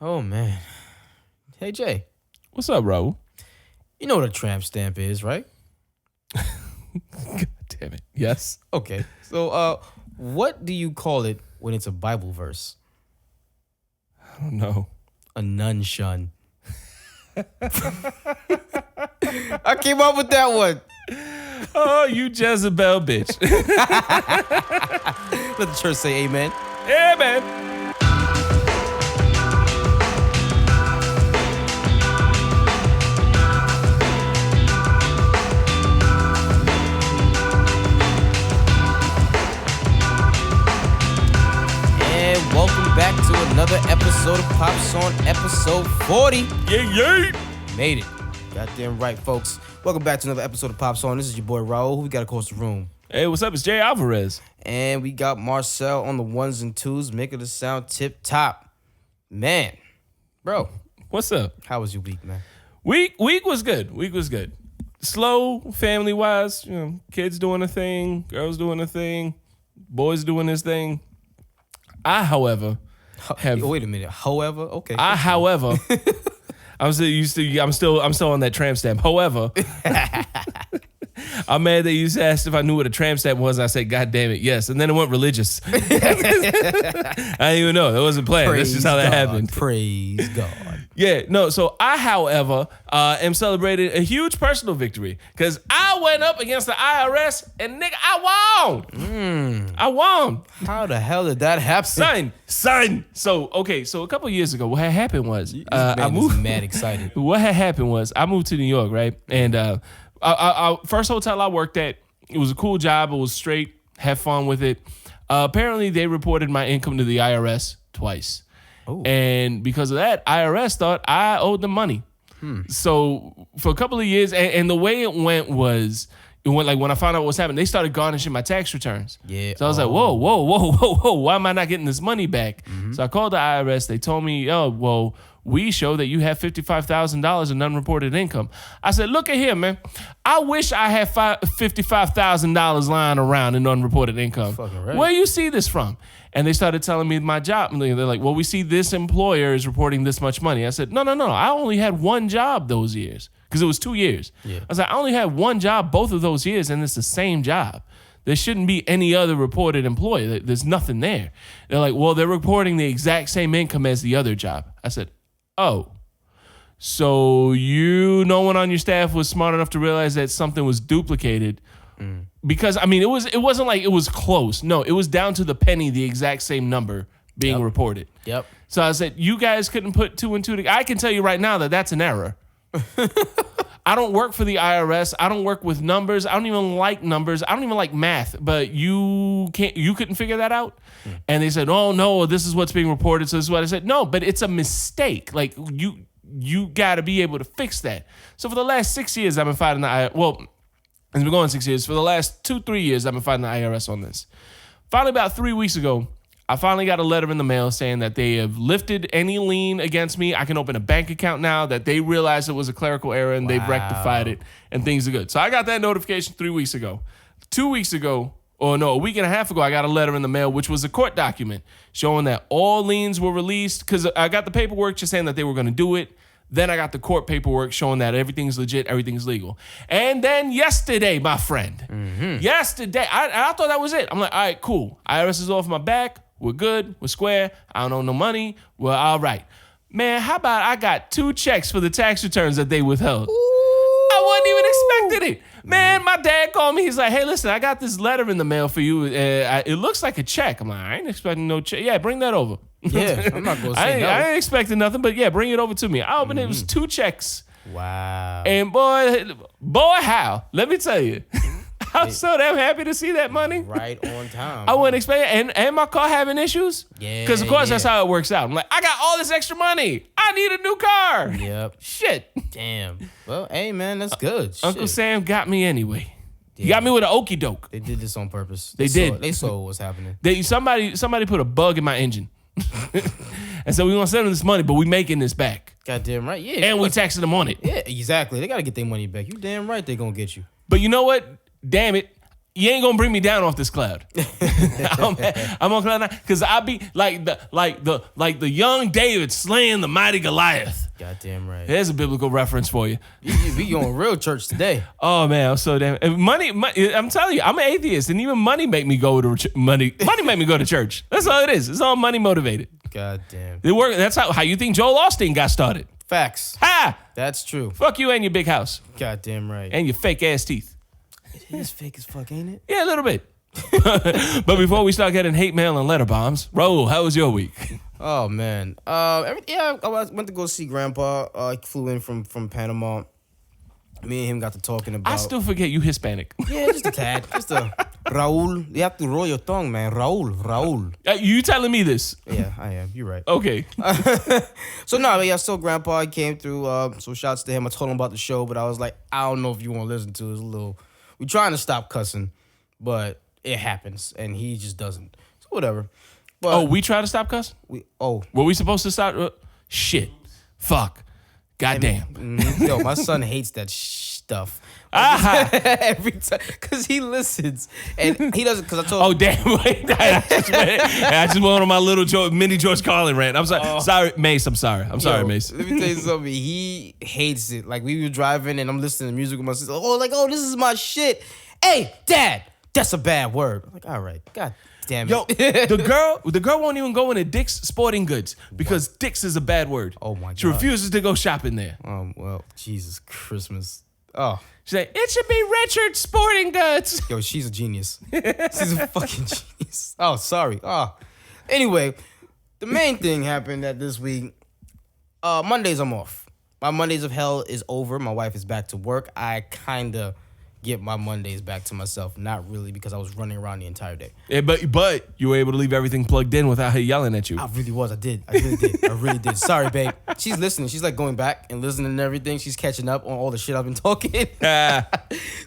Oh, man. Hey, Jay. What's up, Raul? You know what a tramp stamp is, right? God damn it. Yes. Okay. So, what do you call it when it's a Bible verse? I don't know. A nun shun. I came up with that one. Oh, you Jezebel bitch. Let the church say amen. Yeah, man. And welcome back to another episode of Pop Song, episode 40. Yeah. Made it. Goddamn right, folks. Welcome back to another episode of Pop Song. This is your boy Raul. Who we got across the room? Hey, what's up? It's Jay Alvarez. And we got Marcel on the ones and twos, making the sound tip top. Man, bro, What's up? how was your week, man? Week was good. Slow, family-wise. Kids doing a thing, girls doing a thing, boys doing this thing. I, however, have. Wait a minute. However, okay. I'm still on that tramp stamp. However, I'm mad that you asked if I knew what a tramp stamp was. I said, God damn it, yes. And then it went religious. I didn't even know. That wasn't planned. That's just how that happened. Praise God. Yeah, no, so I, however, am celebrating a huge personal victory because I went up against the IRS and, nigga, I won. I won. How the hell did that happen? Son. So a couple of years ago, what had happened was I moved. Mad excited. What had happened was I moved to New York, right? And I first hotel I worked at, it was a cool job. It was straight. Have fun with it. Apparently, they reported my income to the IRS twice. Ooh. And because of that, IRS thought I owed them money. So for a couple of years, and the way it went like when I found out what was happening, they started garnishing my tax returns. Yeah. So I was like, whoa, why am I not getting this money back? So I called the IRS. They told me, we show that you have $55,000 in unreported income. I said, look at here, man. I wish I had $55,000 lying around in unreported income. Fucking right. Where you see this from? And they started telling me my job. And they're like, well, we see this employer is reporting this much money. I said, no. I only had one job those years because it was 2 years. Yeah. I was like, I only had one job both of those years, and it's the same job. There shouldn't be any other reported employee. There's nothing there. They're like, well, they're reporting the exact same income as the other job. I said, oh, so no one on your staff was smart enough to realize that something was duplicated. Because, I mean, it wasn't like it was close. No, it was down to the penny, the exact same number being reported. Yep. So I said, you guys couldn't put two and two together. I can tell you right now that that's an error. I don't work for the IRS. I don't work with numbers. I don't even like numbers. I don't even like math. But you couldn't figure that out? And they said, oh, no, this is what's being reported. So this is what I said. No, but it's a mistake. Like, you got to be able to fix that. So for the last 6 years, I've been fighting the IRS. Well, it's been going 6 years. For the last 2-3 years, I've been fighting the IRS on this. Finally, about 3 weeks ago, I finally got a letter in the mail saying that they have lifted any lien against me. I can open a bank account now, that they realized it was a clerical error and they've rectified it and things are good. So I got that notification 3 weeks ago. 2 weeks ago, a week and a half ago, I got a letter in the mail, which was a court document showing that all liens were released because I got the paperwork just saying that they were going to do it. Then I got the court paperwork showing that everything's legit, everything's legal. And then yesterday, my friend, yesterday, I thought that was it. I'm like, all right, cool. IRS is off my back. We're good. We're square. I don't owe no money. We're all right. Man, how about I got 2 checks for the tax returns that they withheld? I wasn't even expecting it. Man, my dad called me. He's like, hey, listen, I got this letter in the mail for you. It looks like a check. I'm like, I ain't expecting no check. Yeah, bring that over. Yeah, I'm not going to say no. I ain't expecting nothing, but yeah, bring it over to me. I opened it. It was 2 checks. Wow. And boy, how? Let me tell you. I'm so damn happy to see that money. Right on time. I wasn't expecting and my car having issues. Yeah. Because, of course, that's how it works out. I'm like, I got all this extra money. I need a new car. Yep. Shit. Damn. Well, hey, man, that's good. Uncle Sam got me anyway. Yeah. He got me with an okie doke. They did this on purpose. They did. They saw what was happening. Somebody put a bug in my engine. And so we gonna send them this money, but we making this back. Goddamn right. Yeah. And we taxing them on it. Yeah, exactly. They got to get their money back. You damn right they going to get you. But you know what? Damn it. you ain't gonna bring me down off this cloud. I'm on cloud 9 because I be like the young David slaying the mighty Goliath. Goddamn right. There's a biblical reference for you. We going real church today. Oh man, I'm so damn money. I'm telling you, I'm an atheist, and even money make me go to money. Money make me go to church. That's all it is. It's all money motivated. Goddamn. It work. That's how you think Joel Osteen got started. Facts. Ha! That's true. Fuck you and your big house. Goddamn right. And your fake ass teeth. It is fake as fuck, ain't it? Yeah, a little bit. But before we start getting hate mail and letter bombs, Raul, how was your week? Oh man. I went to go see Grandpa. I flew in from Panama. Me and him got to talking about. I still forget you Hispanic. Yeah, just a tad. Just a Raul. You have to roll your tongue, man. Raul. You telling me this? Yeah, I am. You're right. Okay. So no, I saw Grandpa. He came through. So shouts to him. I told him about the show, but I was like, I don't know if you want to listen to it. It's a little. We're trying to stop cussing, but it happens, and he just doesn't. So whatever. But we try to stop cussing? Were we supposed to stop? Shit. Fuck. Goddamn. Yo, my son hates that stuff. Aha. Every time, because he listens, and he doesn't, because I told him. Oh, damn. Wait, I just went on my little mini George Carlin rant. I'm sorry. Sorry, Mace. I'm sorry. Mace. Let me tell you something. He hates it. Like, we were driving, and I'm listening to music with my sister. Oh, this is my shit. Hey, Dad, that's a bad word. I'm like, all right. God damn it. Yo, the girl won't even go into Dick's Sporting Goods because Dick's is a bad word. Oh, my God. She refuses to go shopping there. Well, Jesus Christmas. Oh. She's like, it should be Richard Sporting Goods. Yo, she's a genius. She's a fucking genius. Oh, sorry. Anyway, the main thing happened that this week, Mondays I'm off. My Mondays of hell is over. My wife is back to work. I kind of get my Mondays back to myself. Not really, because I was running around the entire day. Yeah, but you were able to leave everything plugged in without her yelling at you. I really was. I really did. Sorry, babe. She's listening. She's like going back and listening and everything. She's catching up on all the shit I've been talking.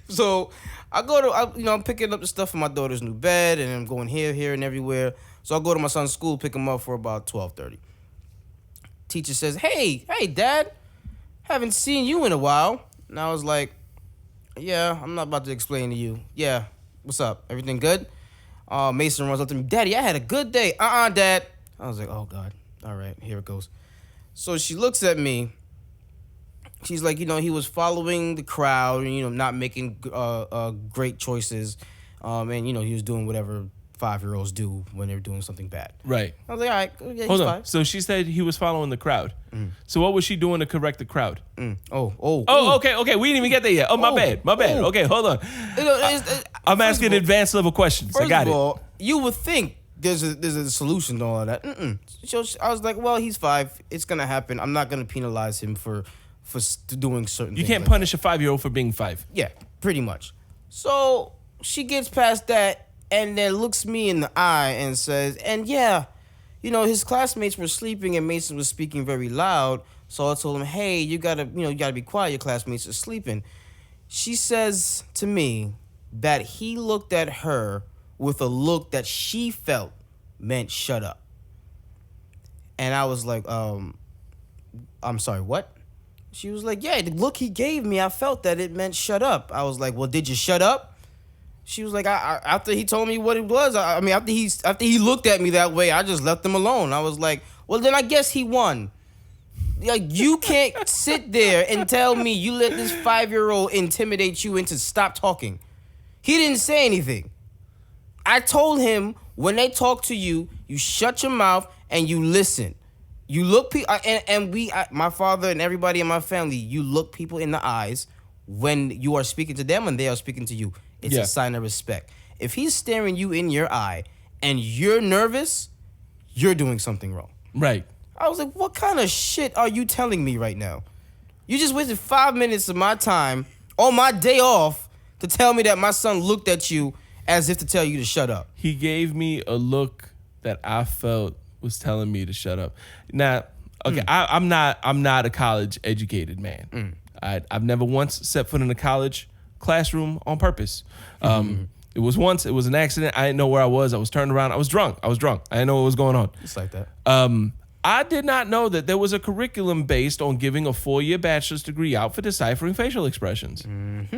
So I'm picking up the stuff for my daughter's new bed, and I'm going here, and everywhere. So I go to my son's school, pick him up for about 12:30. Teacher says, hey, Dad, haven't seen you in a while. And I was like, yeah, I'm not about to explain to you. Yeah, what's up? Everything good? Mason runs up to me. Daddy, I had a good day. Dad. I was like, oh, God. All right, here it goes. So she looks at me. She's like, he was following the crowd and, not making great choices. And, he was doing whatever 5-year-olds do when they're doing something bad. Right. I was like, all right, yeah, Hold he's on. fine. So she said he was following the crowd. So what was she doing to correct the crowd? Oh, okay. We didn't even get there yet. Oh, my bad. Okay, hold on. I'm asking advanced level questions. I got it. First of all, you would think there's a solution to all of that. So I was like, well, he's 5. It's going to happen. I'm not going to penalize him for doing certain things. You can't punish a 5-year-old for being 5. Yeah, pretty much. So she gets past that and then looks me in the eye and says, and yeah, his classmates were sleeping and Mason was speaking very loud. So I told him, hey, you gotta be quiet. Your classmates are sleeping. She says to me that he looked at her with a look that she felt meant shut up. And I was like, I'm sorry, what? She was like, yeah, the look he gave me, I felt that it meant shut up. I was like, well, did you shut up? She was like, after he told me what it was, after he looked at me that way, I just left him alone. I was like, well, then I guess he won. Like, you can't sit there and tell me you let this 5-year-old intimidate you into stop talking. He didn't say anything. I told him, when they talk to you, you shut your mouth and you listen. You look my father and everybody in my family, you look people in the eyes when you are speaking to them and they are speaking to you. It's a sign of respect. If he's staring you in your eye and you're nervous, you're doing something wrong. Right. I was like, what kind of shit are you telling me right now? You just wasted 5 minutes of my time on my day off to tell me that my son looked at you as if to tell you to shut up. He gave me a look that I felt was telling me to shut up. Now, okay, I'm not a college educated man. I've never once set foot in a college classroom on purpose. It was an accident. I didn't know where I was. I was turned around. I was drunk. I didn't know what was going on. It's like that. I did not know that there was a curriculum based on giving a 4-year bachelor's degree out for deciphering facial expressions.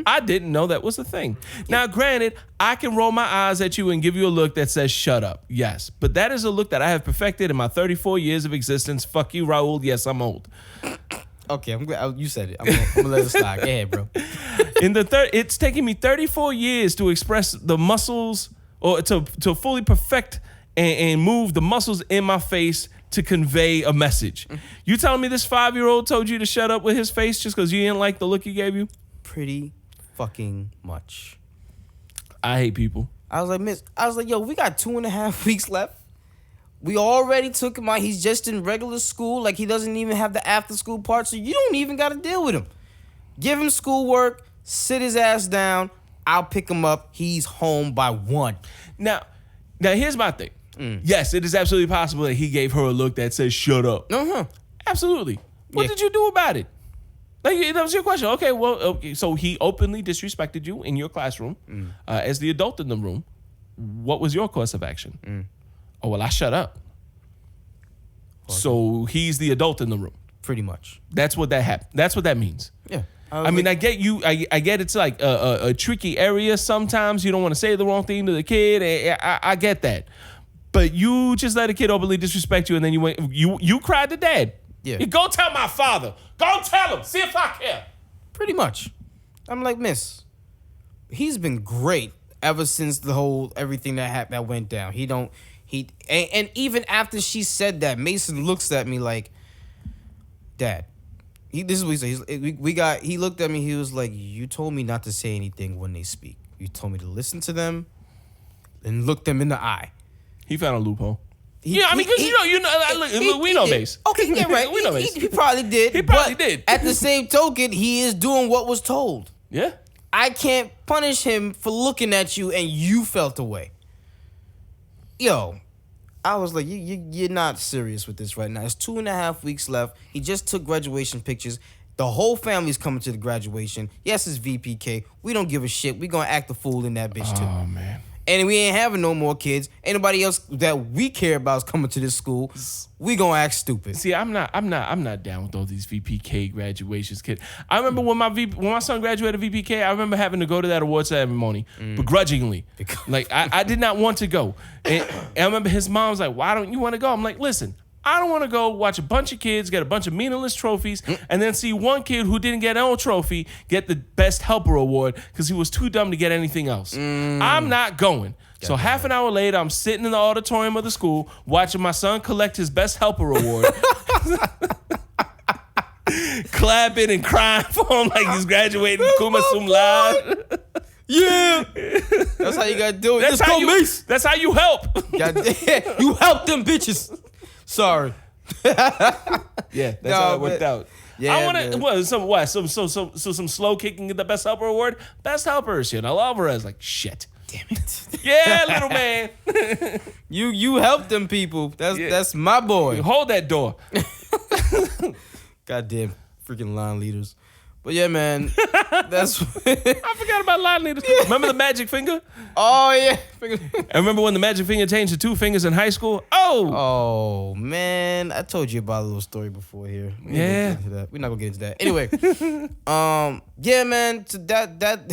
I didn't know that was a thing. Now, granted, I can roll my eyes at you and give you a look that says shut up. Yes. But that is a look that I have perfected in my 34 years of existence. Fuck you, Raul. Yes, I'm old. Okay, I'm glad you said it. I'm gonna let it slide. Go ahead, bro. It's taken me 34 years to express the muscles, or to fully perfect and move the muscles in my face to convey a message. You telling me this 5-year-old told you to shut up with his face just because you didn't like the look he gave you? Pretty fucking much. I hate people. I was like, yo, we got 2.5 weeks left. We already took him out. He's just in regular school. Like, he doesn't even have the after school part, so you don't even got to deal with him. Give him schoolwork, sit his ass down. I'll pick him up. He's home by 1. Now here's my thing. Yes, it is absolutely possible that he gave her a look that says shut up. Absolutely. What did you do about it? Like, that was your question. Okay, well, okay, so he openly disrespected you in your classroom as the adult in the room. What was your course of action? Oh, well, I shut up. So he's the adult in the room. Pretty much. That's what that happened. That's what that means. Yeah. I mean, I get you. I get it's like a tricky area sometimes. You don't want to say the wrong thing to the kid. I get that. But you just let a kid openly disrespect you, and then you cried to dad. Yeah. You go tell my father. Go tell him. See if I care. Pretty much. I'm like, miss, he's been great ever since the whole everything that went down. And even after she said that, Mason looks at me like, Dad. This is what he said. He looked at me. He was like, you told me not to say anything when they speak. You told me to listen to them and look them in the eye. He found a loophole. We know base. Okay, yeah, right. We know base. He probably did. He probably did. At the same token, he is doing what was told. Yeah. I can't punish him for looking at you and you felt away. Yo, I was like, you're not serious with this right now. It's 2.5 weeks left. He just took graduation pictures. The whole family's coming to the graduation. Yes, it's VPK. We don't give a shit. We gonna act a fool in that bitch too. Oh, man. And we ain't having no more kids. Anybody else that we care about is coming to this school. We gonna act stupid. See, I'm not down with all these VPK graduations, kid. I remember when my son graduated VPK, I remember having to go to that award ceremony begrudgingly. Like I did not want to go. And I remember his mom was like, "Why don't you want to go?" I'm like, "Listen, I don't want to go watch a bunch of kids get a bunch of meaningless trophies and then see one kid who didn't get no trophy get the best helper award because he was too dumb to get anything else. I'm not going." So half an hour later, I'm sitting in the auditorium of the school watching my son collect his best helper award. Clapping and crying for him like he's graduating Kuma Sum Laude. Yeah. That's how you gotta do it. That's how you help. Goddamn. You help them bitches. Sorry. Yeah, that's how it worked out. Yeah, I want to some slow kicking at the best helper award. Best helper shit. I love her as like shit. Damn it. Yeah, little man. You help them people. That's my boy. Hold that door. Goddamn freaking line leaders. But yeah, man, that's. I forgot about line leaders. Yeah. Remember the magic finger? Oh yeah. I remember when the magic finger changed to 2 fingers in high school. Oh man, I told you about a little story before here. We're not gonna get into that. Anyway, yeah, man. So that.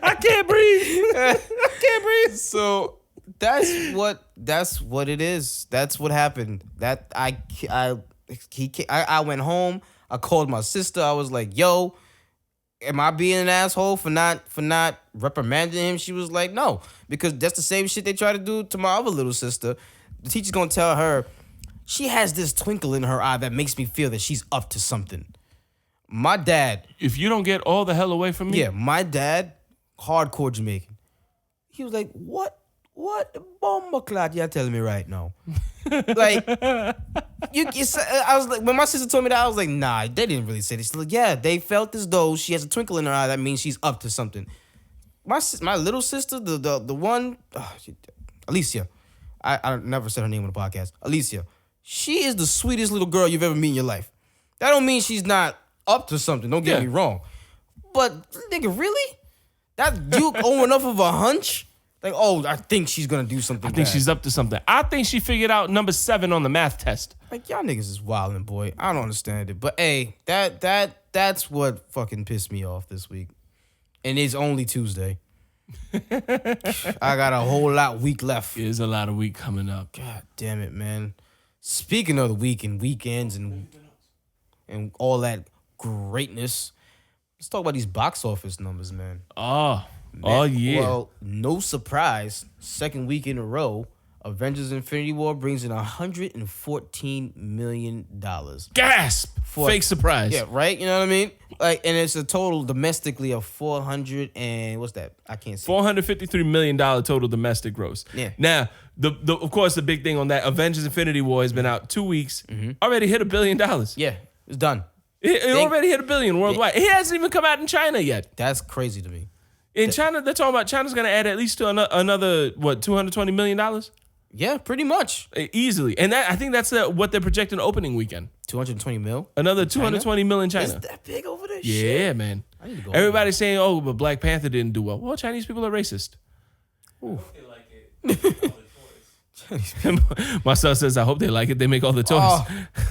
I can't breathe. I can't breathe. So that's what it is. That's what happened. That I went home. I called my sister. I was like, "Yo, am I being an asshole for not reprimanding him?" She was like, "No, because that's the same shit they try to do to my other little sister." The teacher's gonna tell her she has this twinkle in her eye that makes me feel that she's up to something. My dad, if you don't get all the hell away from me, yeah, my dad, hardcore Jamaican. He was like, "What bomber clot y'all telling me right now?" Like, I was like, when my sister told me that, I was like, nah, they didn't really say this. She's like, yeah, they felt as though she has a twinkle in her eye. That means she's up to something. My little sister, the one, Alicia, I never said her name on the podcast. Alicia, she is the sweetest little girl you've ever met in your life. That don't mean she's not up to something. Don't get me wrong. But nigga, really? That you owe enough of a hunch Like, oh, I think she's gonna do something. I think bad. she's up to something. I think she figured out number 7 on the math test. Like, y'all niggas is wildin', boy. I don't understand it. But hey, that's what fucking pissed me off this week. And it's only Tuesday. I got a whole lot week left. There's a lot of week coming up. God damn it, man. Speaking of the week and weekends and all that greatness, let's talk about these box office numbers, man. Oh yeah. Well, no surprise, second week in a row, Avengers Infinity War brings in $114 million. Gasp! Fake surprise. Yeah, right? You know what I mean? Like, and it's a total domestically of 400 and what's that? I can't see. $453 million total domestic gross. Yeah. Now, the of course the big thing on that, Avengers Infinity War has been out 2 weeks, already hit $1 billion. Yeah, it's done. It already hit $1 billion worldwide. It hasn't even come out in China yet. That's crazy to me. In China, they're talking about China's going to add at least to another $220 million? Yeah, pretty much. Easily. And that I think that's what they're projecting opening weekend. 220 mil? Another 220 mil in China. Is that big over there? Yeah, Shit. man. I need to go Everybody's saying, oh, but Black Panther didn't do well. Well, Chinese people are racist. Ooh. Marcel says, I hope they like it. They make all the toys. Oh,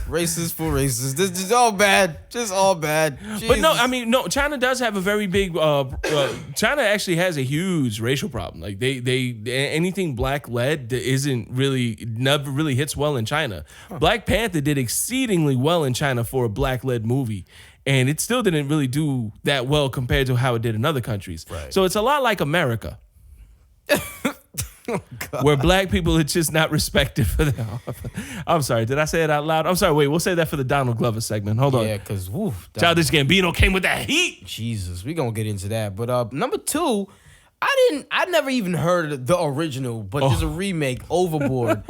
racist for racist. This is all bad. Just all bad. But no, Jesus. I mean, no, China does have a very big, China actually has a huge racial problem. Like they anything black led never really hits well in China. Black Panther did exceedingly well in China for a black led movie. And it still didn't really do that well compared to how it did in other countries. Right. So it's a lot like America. Where black people are just not respected for their. I'm sorry, did I say it out loud? I'm sorry, wait, we'll say that for the Donald Glover segment. Hold on. Yeah, because, Childish Gambino came with that heat. Jesus, we gonna get into that. But number 2, I never even heard of the original, but there's a remake, Overboard.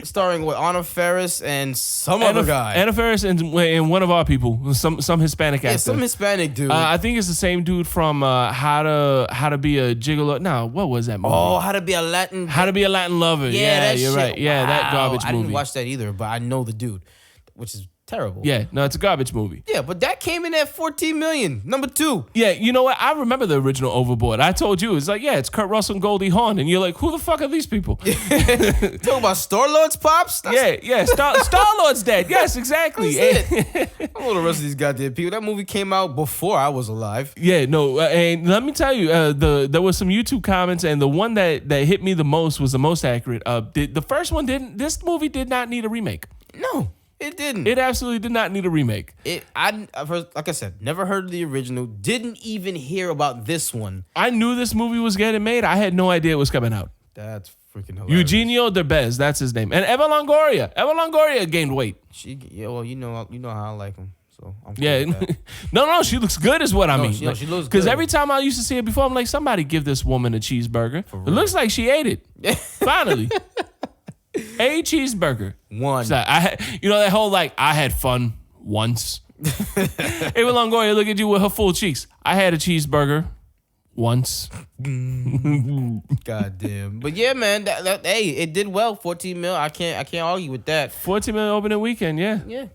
Starring with Anna Faris and some other guy. Anna Faris and one of our people, some Hispanic actor. Yeah, some Hispanic dude. I think it's the same dude from How to Be a Gigolo. No, what was that movie? Oh, How to Be a Latin Lover. Yeah, that you're shit. right. Yeah, that Wow. garbage I movie. didn't watch that either, but I know the dude, which is terrible. Yeah, no, it's a garbage movie. Yeah, but that came in at 14 million. Number 2. Yeah, you know what? I remember the original Overboard. I told you, it's like, yeah, it's Kurt Russell and Goldie Hawn. And you're like, who the fuck are these people? Talking about Star-Lord's pops? Yeah. Star-Lord's dead. Yes, exactly. That's it. I don't know the rest of these goddamn people. That movie came out before I was alive. Yeah, no, and let me tell you, there was some YouTube comments, and the one that hit me the most was the most accurate. The first one this movie did not need a remake. No, it didn't. It absolutely did not need a remake. Like I said, never heard of the original. Didn't even hear about this one. I knew this movie was getting made. I had no idea it was coming out. That's freaking hilarious. Eugenio Derbez, that's his name. And Eva Longoria. Eva Longoria gained weight. Well, you know how I like him. So I'm cool Yeah. with that. No, she looks good is what I mean. She looks good. Because every time I used to see her before, I'm like, somebody give this woman a cheeseburger. It looks like she ate it. Finally. A cheeseburger. One. So that whole like, I had fun once. Eva Longoria, look at you with her full cheeks. I had a cheeseburger once. God damn. But yeah, man, hey, it did well. 14 mil. I can't argue with that. 14 million opening weekend, yeah. Yeah.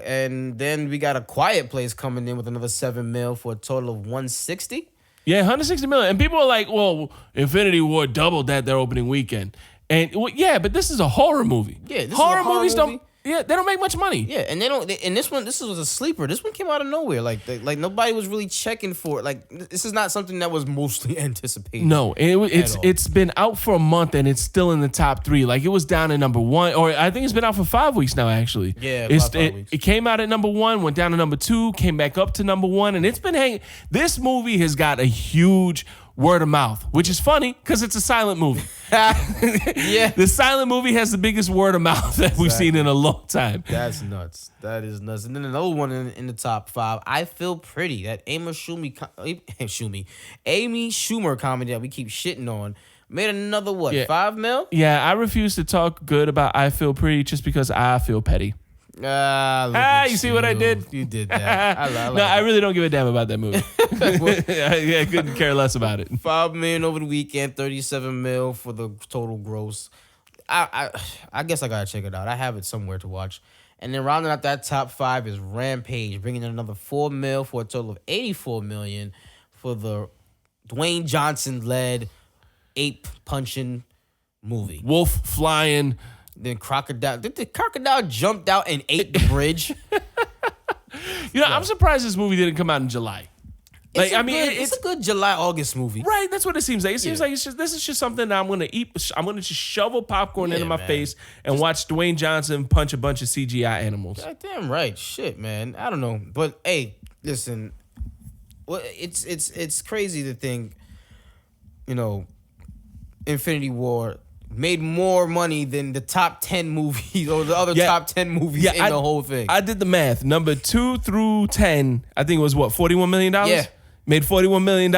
And then we got A Quiet Place coming in with another 7 mil for a total of 160. Yeah, 160 million. And people are like, well, Infinity War doubled their opening weekend. And yeah, but this is a horror movie. Yeah, this is horror a horror movies movie. they don't make much money. Yeah, and this was a sleeper. This one came out of nowhere. Like nobody was really checking for it. Like, this is not something that was mostly anticipated. No, it's been out for a month and it's still in the top 3. Like, it was down at number 1, or I think it's been out for 5 weeks now. Actually, Yeah, five weeks. It came out at number 1, went down to number 2, came back up to number 1, and it's been hanging. This movie has got a huge word of mouth, which is funny because it's a silent movie. Yeah, The silent movie has the biggest word of mouth that we've seen in a long time. that's nuts. That is nuts. And then another one in the top 5, I Feel Pretty. That Amy Schumer comedy that we keep shitting on made another 5 mil? Yeah, I refuse to talk good about I Feel Pretty just because I feel petty. Look at you see what I did? You did that. I really don't give a damn about that movie. I couldn't care less about it. 5 million over the weekend, 37 mil for the total gross. I guess I gotta check it out. I have it somewhere to watch. And then rounding out that top 5 is Rampage, bringing in another 4 mil for a total of 84 million for the Dwayne Johnson led ape punching movie. Wolf flying. Then crocodile. Did the crocodile jumped out and ate the bridge? I'm surprised this movie didn't come out in July. Like, It's a good July-August movie. Right, that's what it seems like. It seems like this is just something that I'm gonna eat. I'm gonna just shovel popcorn into my face and watch Dwayne Johnson punch a bunch of CGI animals. God damn right, shit, man. I don't know, but hey, listen, well, it's crazy to think, Infinity War made more money than the top 10 movies or the other top 10 movies in the whole thing. I did the math. Number 2 through 10, I think it was what, $41 million? Yeah. Made $41 million.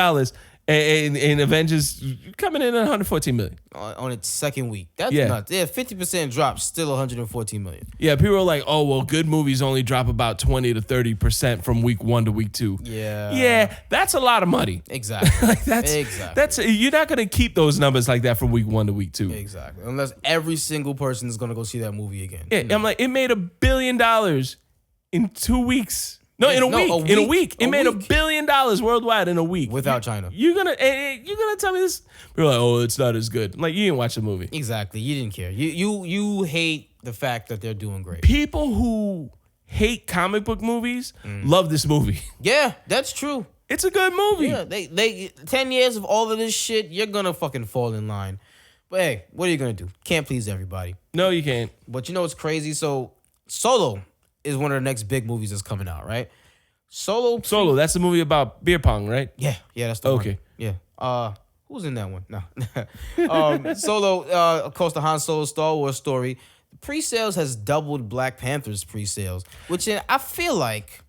And Avengers coming in at $114 million. On its second week. That's nuts. Yeah, 50% drop, still $114 million. Yeah, people are like, oh, well, good movies only drop about 20 to 30% from week 1 to week 2. Yeah. Yeah, that's a lot of money. Exactly. That's you're not going to keep those numbers like that from week 1 to week 2. Exactly. Unless every single person is going to go see that movie again. Yeah, I'm like, it made $1 billion in 2 weeks. No, in a week. In a week. It made $1 billion worldwide in a week. Without China. You're gonna tell me this? We're like, oh, it's not as good. I'm like, you didn't watch the movie. Exactly. You didn't care. You hate the fact that they're doing great. People who hate comic book movies love this movie. Yeah, that's true. It's a good movie. Yeah, they 10 years of all of this shit, you're gonna fucking fall in line. But hey, what are you gonna do? Can't please everybody. No, you can't. But you know what's crazy? So Solo is one of the next big movies that's coming out, right? Solo, that's the movie about beer pong, right? Yeah, that's the one. Okay. Yeah. Who's in that one? No. Solo, of course, the Han Solo Star Wars story. Pre-sales has doubled Black Panther's pre-sales, which I feel like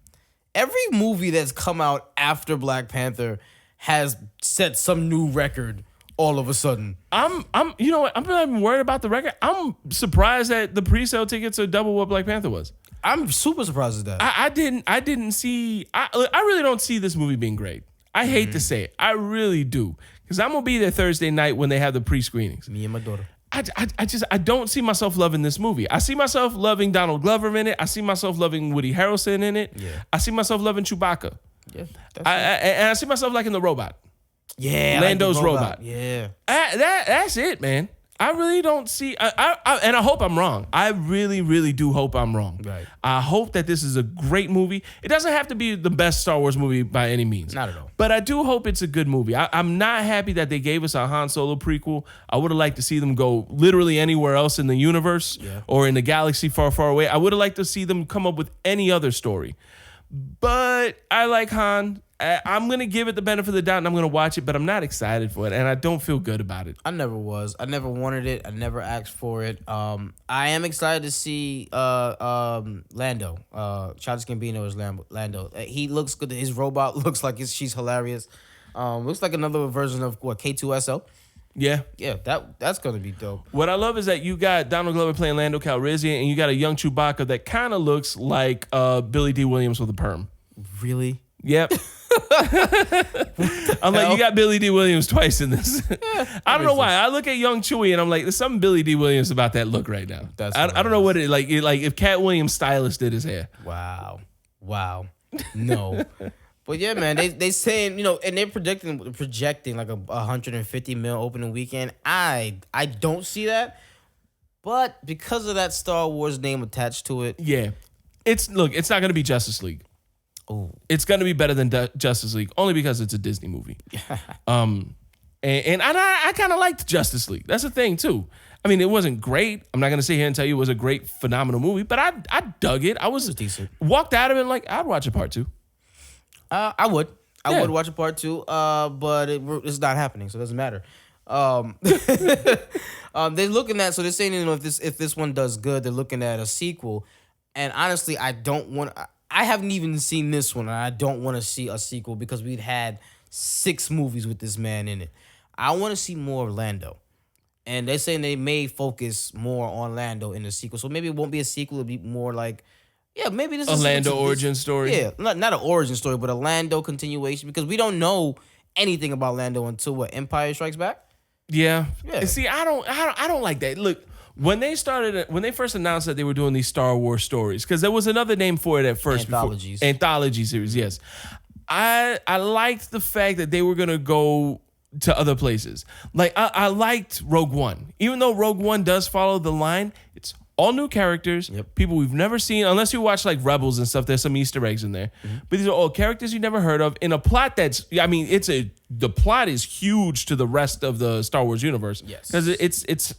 every movie that's come out after Black Panther has set some new record all of a sudden. You know what? I'm not even worried about the record. I'm surprised that the pre-sale tickets are double what Black Panther was. I'm super surprised at that. I didn't see. I really don't see this movie being great. I hate to say it. I really do. Because I'm going to be there Thursday night when they have the pre-screenings. Me and my daughter. I don't see myself loving this movie. I see myself loving Donald Glover in it. I see myself loving Woody Harrelson in it. Yeah. I see myself loving Chewbacca. Yeah. And I see myself liking the robot. Yeah. Lando's like robot. Yeah. That's it, man. I really don't see, and I hope I'm wrong. I really, really do hope I'm wrong. Right. I hope that this is a great movie. It doesn't have to be the best Star Wars movie by any means. Not at all. But I do hope it's a good movie. I'm not happy that they gave us a Han Solo prequel. I would have liked to see them go literally anywhere else in the universe or in the galaxy far, far away. I would have liked to see them come up with any other story. But I like Han. I'm going to give it the benefit of the doubt and I'm going to watch it, but I'm not excited for it and I don't feel good about it. I never was. I never wanted it. I never asked for it. I am excited to see Lando. Childish Gambino is Lando. He looks good. His robot looks like she's hilarious. Looks like another version of K2SO. Yeah. Yeah, that's going to be dope. What I love is that you got Donald Glover playing Lando Calrissian and you got a young Chewbacca that kind of looks like Billy D. Williams with a perm. Really? Yep. I'm like, you got Billy D. Williams twice in this. I don't know why. I look at young Chewie and I'm like, there's something Billy D. Williams about that look right now. I don't know what it like if Cat Williams stylist did his hair. Wow. No. But yeah, man, they saying, and they're projecting like a 150 mil opening weekend. I don't see that. But because of that Star Wars name attached to it. Yeah. It's not going to be Justice League. Oh, it's gonna be better than Justice League only because it's a Disney movie. And I kind of liked Justice League. That's the thing too. I mean, it wasn't great. I'm not gonna sit here and tell you it was a great, phenomenal movie, but I dug it. It was decent. Walked out of it like I'd watch a part 2. I would watch a part 2. But it's not happening, so it doesn't matter. They're looking at they're saying if this one does good, they're looking at a sequel. And honestly, I haven't even seen this one, and I don't want to see a sequel because we've had 6 movies with this man in it. I want to see more of Lando. And they're saying they may focus more on Lando in the sequel. So maybe it won't be a sequel. It'll be more like, maybe this is a Lando origin story. Yeah, not an origin story, but a Lando continuation because we don't know anything about Lando until Empire Strikes Back? Yeah. See, I don't like that. Look, when they first announced that they were doing these Star Wars stories, because there was another name for it at first. Anthologies. Anthology series, yes. I liked the fact that they were going to go to other places. Like I liked Rogue One, even though Rogue One does follow the line. It's all new characters, people we've never seen, unless you watch like Rebels and stuff. There's some Easter eggs in there, but these are all characters you've never heard of in a plot that's. I mean, the plot is huge to the rest of the Star Wars universe. Yes, because it's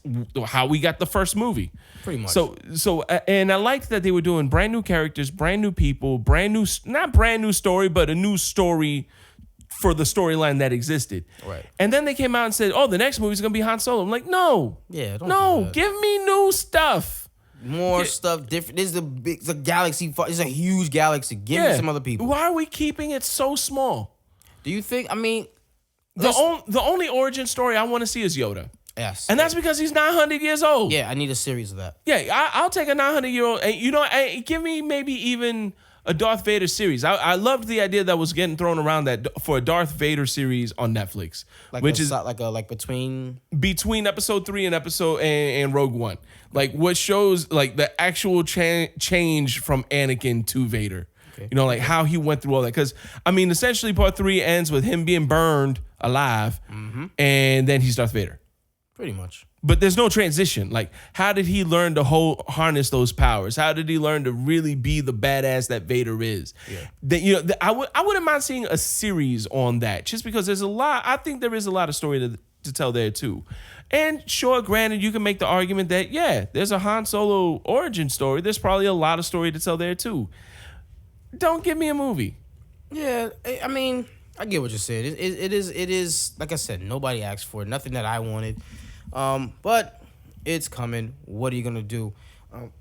how we got the first movie. Pretty much. So, and I liked that they were doing brand new characters, brand new people, not brand new story, but a new story for the storyline that existed. Right. And then they came out and said, "Oh, the next movie's gonna be Han Solo." I'm like, no, Yeah, don't no, do that. give me new stuff. More stuff different. This is it's a galaxy. It's a huge galaxy. Give me some other people. Why are we keeping it so small? Do you think? I mean, The only origin story I want to see is Yoda. yes, And that's because he's 900 years old. yeah. I need a series of that. Yeah, I'll take a 900-year-old. And give me maybe even a Darth Vader series. I loved the idea that was getting thrown around that for a Darth Vader series on Netflix, which is like between episode 3 and Rogue One. Like what shows like the actual change from Anakin to Vader. Okay. You know, like how he went through all that. Because, I mean, essentially part 3 ends with him being burned alive, and then he's Darth Vader. pretty much. But there's no transition. Like, how did he learn to harness those powers? How did he learn to really be the badass that Vader is? Yeah. I wouldn't mind seeing a series on that, just because there's a lot. I think there is a lot of story to tell there too. And sure, granted, you can make the argument that there's a Han Solo origin story. There's probably a lot of story to tell there too. Don't give me a movie. Yeah, I mean, I get what you're saying. It is like I said, nobody asked for it. Nothing that I wanted. But it's coming. What are you gonna do? I'm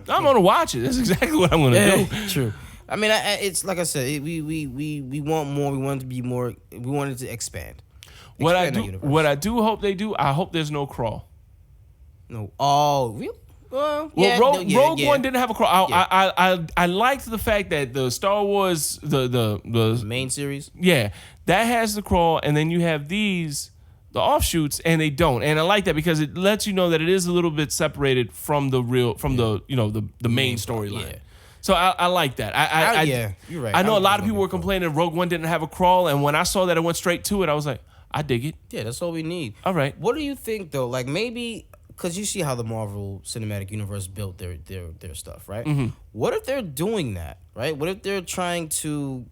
gonna watch it. That's exactly what I'm gonna do. True. I mean, it's like I said. We want more. We want it to be more. We want it to expand. What I do hope they do. I hope there's no crawl. No. Oh, really? Rogue One didn't have a crawl. I liked the fact that the Star Wars the main series. Yeah, that has the crawl, and then you have the offshoots, and they don't. And I like that because it lets you know that it is a little bit separated from the main storyline. Yeah. So I like that. You're right. I know a lot of people were complaining Rogue One didn't have a crawl, and when I saw that it went straight to it, I was like, I dig it. Yeah, that's all we need. All right. What do you think though? Like maybe because you see how the Marvel Cinematic Universe built their stuff, right? Mm-hmm. What if they're doing that, right? What if they're trying to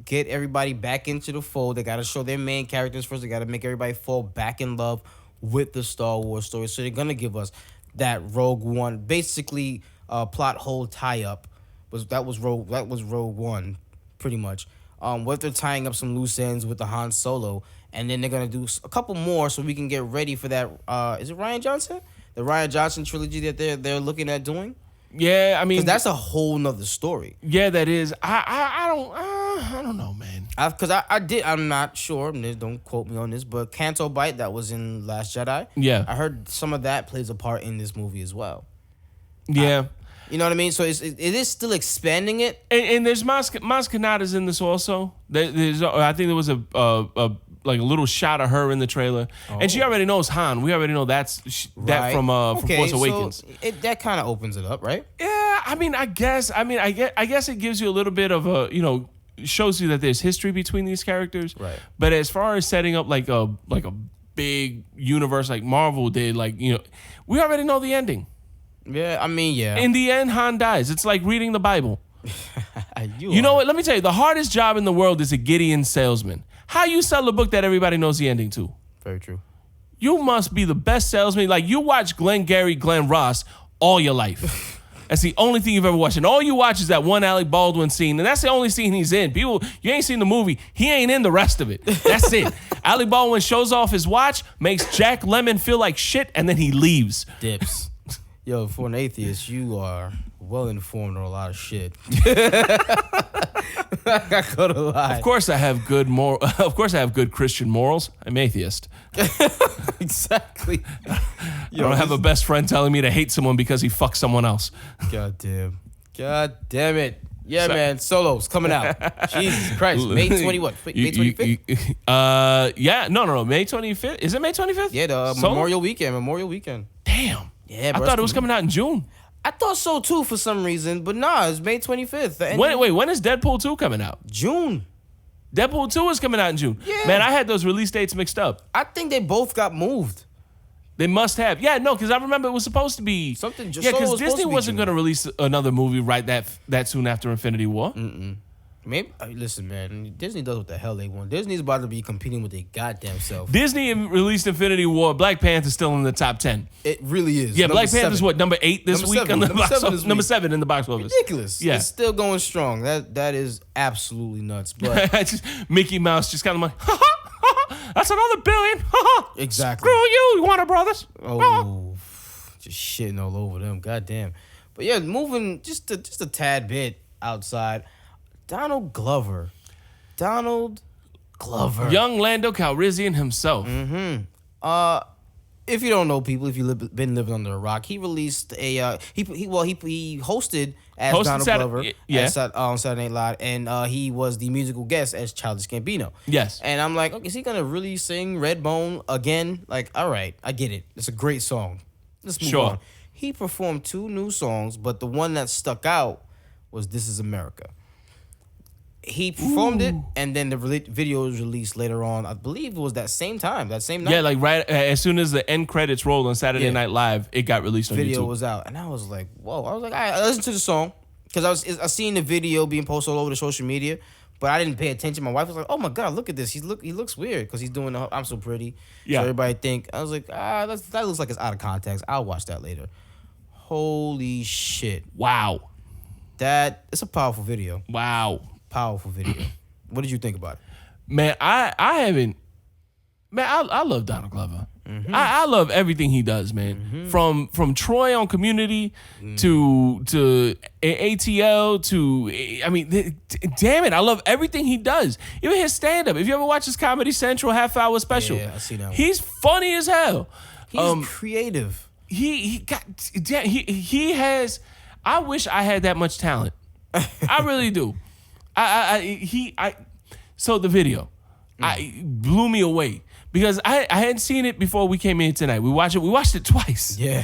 get everybody back into the fold? They got to show their main characters first. They got to make everybody fall back in love with the Star Wars story. So they're gonna give us that Rogue One, basically plot hole tie up. That was Rogue One, pretty much. What if they're tying up some loose ends with the Han Solo, and then they're gonna do a couple more so we can get ready for that. Is it Rian Johnson? The Rian Johnson trilogy that they're looking at doing? Yeah, I mean, because that's a whole nother story. Yeah, that is. I don't know, man. I'm not sure. Don't quote me on this, but Canto Bight that was in Last Jedi. Yeah, I heard some of that plays a part in this movie as well. Yeah. You know what I mean? So it is still expanding it. And there's Maz Kanata's in this also. I think there was a little shot of her in the trailer, and she already knows Han. We already know that from Force Awakens. So that kind of opens it up, right? Yeah, I guess it gives you a little bit of shows you that there's history between these characters. Right. But as far as setting up like a big universe like Marvel did, we already know the ending. Yeah, I mean, yeah. In the end, Han dies. It's like reading the Bible. You know what? Let me tell you, the hardest job in the world is a Gideon salesman. How you sell a book that everybody knows the ending to? Very true. You must be the best salesman. Like, you watch Glengarry Glen Ross all your life. That's the only thing you've ever watched. And all you watch is that one Alec Baldwin scene, and that's the only scene he's in. People, you ain't seen the movie. He ain't in the rest of it. That's it. Alec Baldwin shows off his watch, makes Jack Lemmon feel like shit, and then he leaves. Dips. Yo, for an atheist, you are well informed on a lot of shit. I gotta lie. Of course, I have good good Christian morals. I'm atheist. Exactly. I don't have a best friend telling me to hate someone because he fucked someone else. God damn it. Yeah, man. Solo's coming out. Jesus Christ. May 20 what? May 25th? Yeah. No. May 25th. Is it May 25th? Yeah, the Memorial Weekend. Damn. Yeah, I thought it was coming out in June. I thought so too for some reason, but nah, it's May 25th. When is Deadpool 2 coming out? June. Deadpool 2 is coming out in June. Yeah. Man, I had those release dates mixed up. I think they both got moved. They must have. Yeah, no, because I remember it was supposed to be Something just yeah, Solo because was supposed Disney to be wasn't June. going to release another movie right that soon after Infinity War. Maybe listen, man. Disney does what the hell they want. Disney's about to be competing with their goddamn self. Disney released Infinity War. Black Panther's still in the top 10. It really is. Yeah, Number Black Panther's 7. what, number 8 this Number week 7. on the Number box 7 office? this Number week. 7 in the box office. Ridiculous. Yeah. It's still going strong. That is absolutely nuts. But Just Mickey Mouse just kind of like, ha ha, that's another billion. Ha ha. Exactly. Screw you, Warner Brothers. oh, just shitting all over them. Goddamn. But yeah, moving just a tad bit outside. Donald Glover. Young Lando Calrissian himself. If you don't know people, if you've been living under a rock, he released a he hosted as Hosted Donald Glover yeah. on Saturday Night Live, and he was the musical guest as Childish Gambino. Yes. And I'm like, okay, is he gonna really sing Redbone again? Like, all right, I get it. It's a great song. Let's move Sure. on. He performed 2 new songs, but the one that stuck out was "This Is America." He performed it, and then the video was released later on. I believe it was that same night. Yeah, like right as soon as the end credits rolled on Saturday Yeah. Night Live, it got released on Video YouTube. was out, and I was like, whoa. I was like, all right, I listened to the song because I seen the video being posted all over the social media, but I didn't pay attention. My wife was like, oh my god, look at this. He looks weird because he's doing the "I'm So Pretty." Yeah. So everybody think. I was like, that looks like it's out of context. I'll watch that later. Holy shit, Wow. it's a powerful video. Wow. Powerful video. What did you think about it? Man, I haven't. Man, I love Donald Glover. I love everything he does, man. From Troy on Community to ATL to, I mean, damn it, I love everything he does. Even his stand up. If you ever watch his Comedy Central half-hour special, Yeah, I see that one. He's funny as hell. He's creative. He has. I wish I had that much talent. I really do. So the video, blew me away because I hadn't seen it before we came in tonight. We watched it twice. Yeah.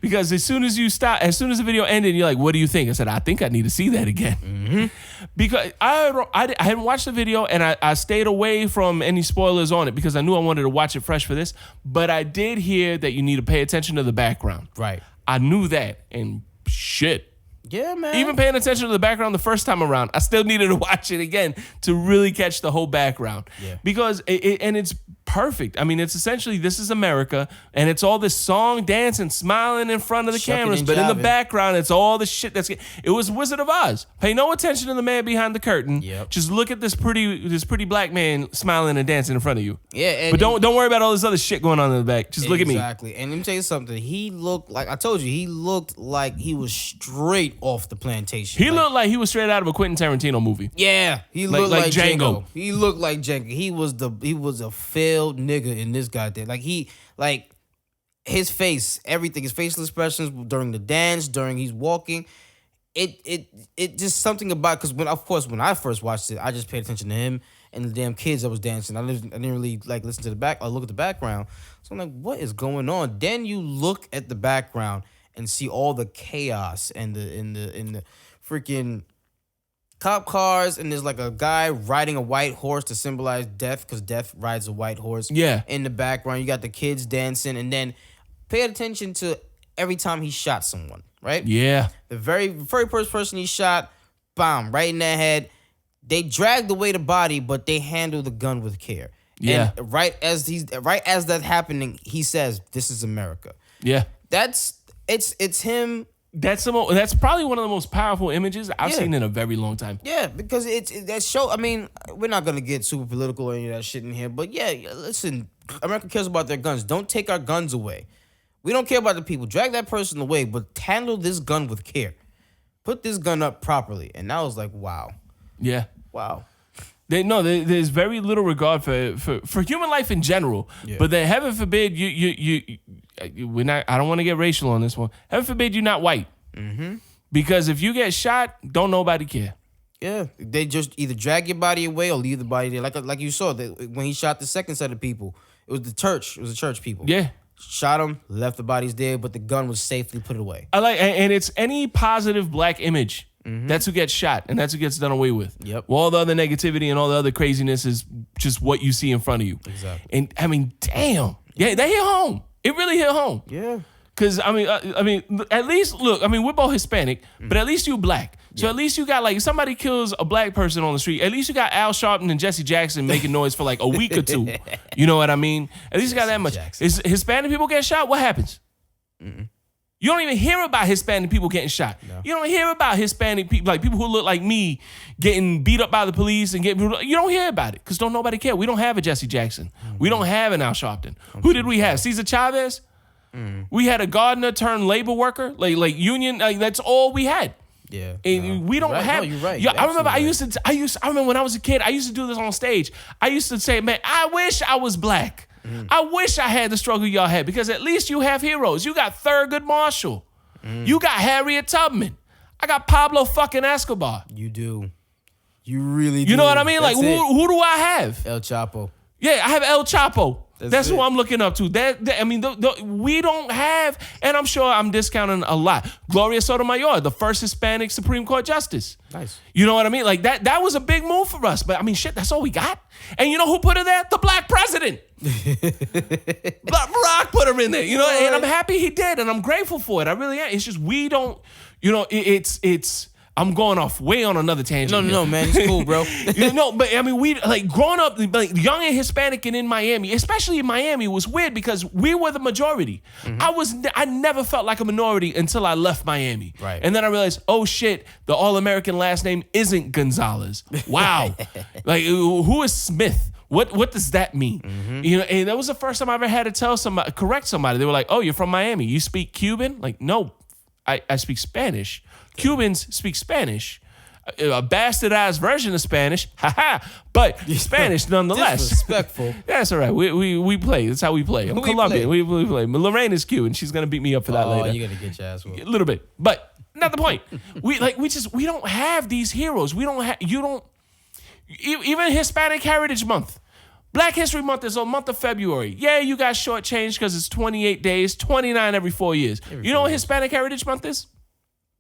Because as soon as the video ended, you're like, what do you think? I said, I think I need to see that again. Because I hadn't watched the video and I stayed away from any spoilers on it because I knew I wanted to watch it fresh for this. But I did hear that you need to pay attention to the background. Right. I knew that, and shit. Yeah, man. Even paying attention to the background the first time around, I still needed to watch it again to really catch the whole background. Yeah. Because it's perfect. I mean, it's essentially This Is America, and it's all this song, dance, and smiling in front of the Shucking cameras. and But in the jiving. background, it's all the shit it was Wizard of Oz. Pay no attention to the man behind the curtain. Yep. Just look at this pretty black man smiling and dancing in front of you. Yeah, and But don't worry about all this other shit going on in the back. Just look at me. Exactly. And let me tell you something. He looked like he looked he was straight off the plantation. He looked like he was straight out of a Quentin Tarantino movie. Yeah, he looked like like Django. Django. He looked like Django. He was a failed nigga in this goddamn. His face, everything, his facial expressions during the dance, during he's walking. It just something about, because when I first watched it, I just paid attention to him and the damn kids that was dancing. I didn't really listen to the back or look at the background. So I'm like, what is going on? Then you look at the background and see all the chaos and the freaking cop cars, and there's like a guy riding a white horse to symbolize death because death rides a white horse. Yeah. In the background, you got the kids dancing, and then pay attention to every time he shot someone, right? Yeah. The very first person he shot, bam, right in their head. They dragged away the body, but they handled the gun with care. Yeah. And right as that's happening, he says, "This is America." Yeah. It's him. That's probably one of the most powerful images I've Yeah. seen in a very long time. Yeah, because that show. I mean, we're not gonna get super political or any of that shit in here, but yeah, listen, America cares about their guns. Don't take our guns away. We don't care about the people. Drag that person away, but handle this gun with care. Put this gun up properly. And I was like, wow. Yeah. Wow. There's very little regard for human life in general. Yeah. But then heaven forbid we're not. I don't want to get racial on this one. Heaven forbid you're not white. Mm-hmm. Because if you get shot, don't nobody care. Yeah, they just either drag your body away or leave the body there. Like you saw that when he shot the second set of people, it was the church. It was the church people. Yeah. Shot them, left the bodies there, but the gun was safely put away. I like, and it's any positive black image That's who gets shot, and that's who gets done away with. Yep. Well, all the other negativity and all the other craziness is just what you see in front of you. Exactly. And I mean, damn. Yeah, they hit home. It really hit home. Yeah. Because, I mean, at least, look, I mean, we're both Hispanic, but at least you black. So at least you got, like, if somebody kills a black person on the street, at least you got Al Sharpton and Jesse Jackson making noise for, like, a week or two. You know what I mean? At least you got that much. Is Hispanic people get shot? What happens? You don't even hear about Hispanic people getting shot. No. You don't hear about Hispanic people, like people who look like me, getting beat up by the police and getting. You don't hear about it because don't nobody care. We don't have a Jesse Jackson. We don't have an Al Sharpton. Who did we have? Cesar Chavez. We had a gardener turned labor worker, like union. Like that's all we had. Yeah, and we don't have. No, you're right. Yeah, I remember. I remember when I was a kid. I used to do this on stage. I used to say, "Man, I wish I was black. I wish I had the struggle y'all had because at least you have heroes. You got Thurgood Marshall. You got Harriet Tubman. I got Pablo fucking Escobar. You do. You really do. You know what I mean? Like, who do I have? El Chapo. Yeah, I have El Chapo. That's it. who I'm looking up to. I mean, we don't have, and I'm sure I'm discounting a lot. Gloria Sotomayor, the first Hispanic Supreme Court justice. Nice. You know what I mean? Like that was a big move for us. But I mean, shit, that's all we got. And you know who put her there? The black president. Barack put her in there. You know, and I'm happy he did, and I'm grateful for it. I really am. It's just we don't. You know, it's. I'm going off way on another tangent. No, man, it's cool, bro. But I mean, we like growing up, like young and Hispanic and in Miami, especially in Miami, was weird because we were the majority. I never felt like a minority until I left Miami. Right. And then I realized, oh shit, the all-American last name isn't Gonzalez. Wow. Like, who is Smith? What does that mean? You know, and that was the first time I ever had to correct somebody. They were like, oh, you're from Miami. You speak Cuban? Like, no, I speak Spanish. Cubans speak Spanish, a bastardized version of Spanish, but Spanish nonetheless. Disrespectful. That's all right. We play. That's how we play. I'm Colombian. We play. Lorraine is Cuban. She's gonna beat me up for that later. Oh, you're gonna get your ass whooped. A little bit, but not the point. We don't have these heroes. Even Hispanic Heritage Month. Black History Month is on month of February. Yeah, you got shortchanged because it's 28 days, 29 every 4 years. You know what Hispanic Heritage Month is?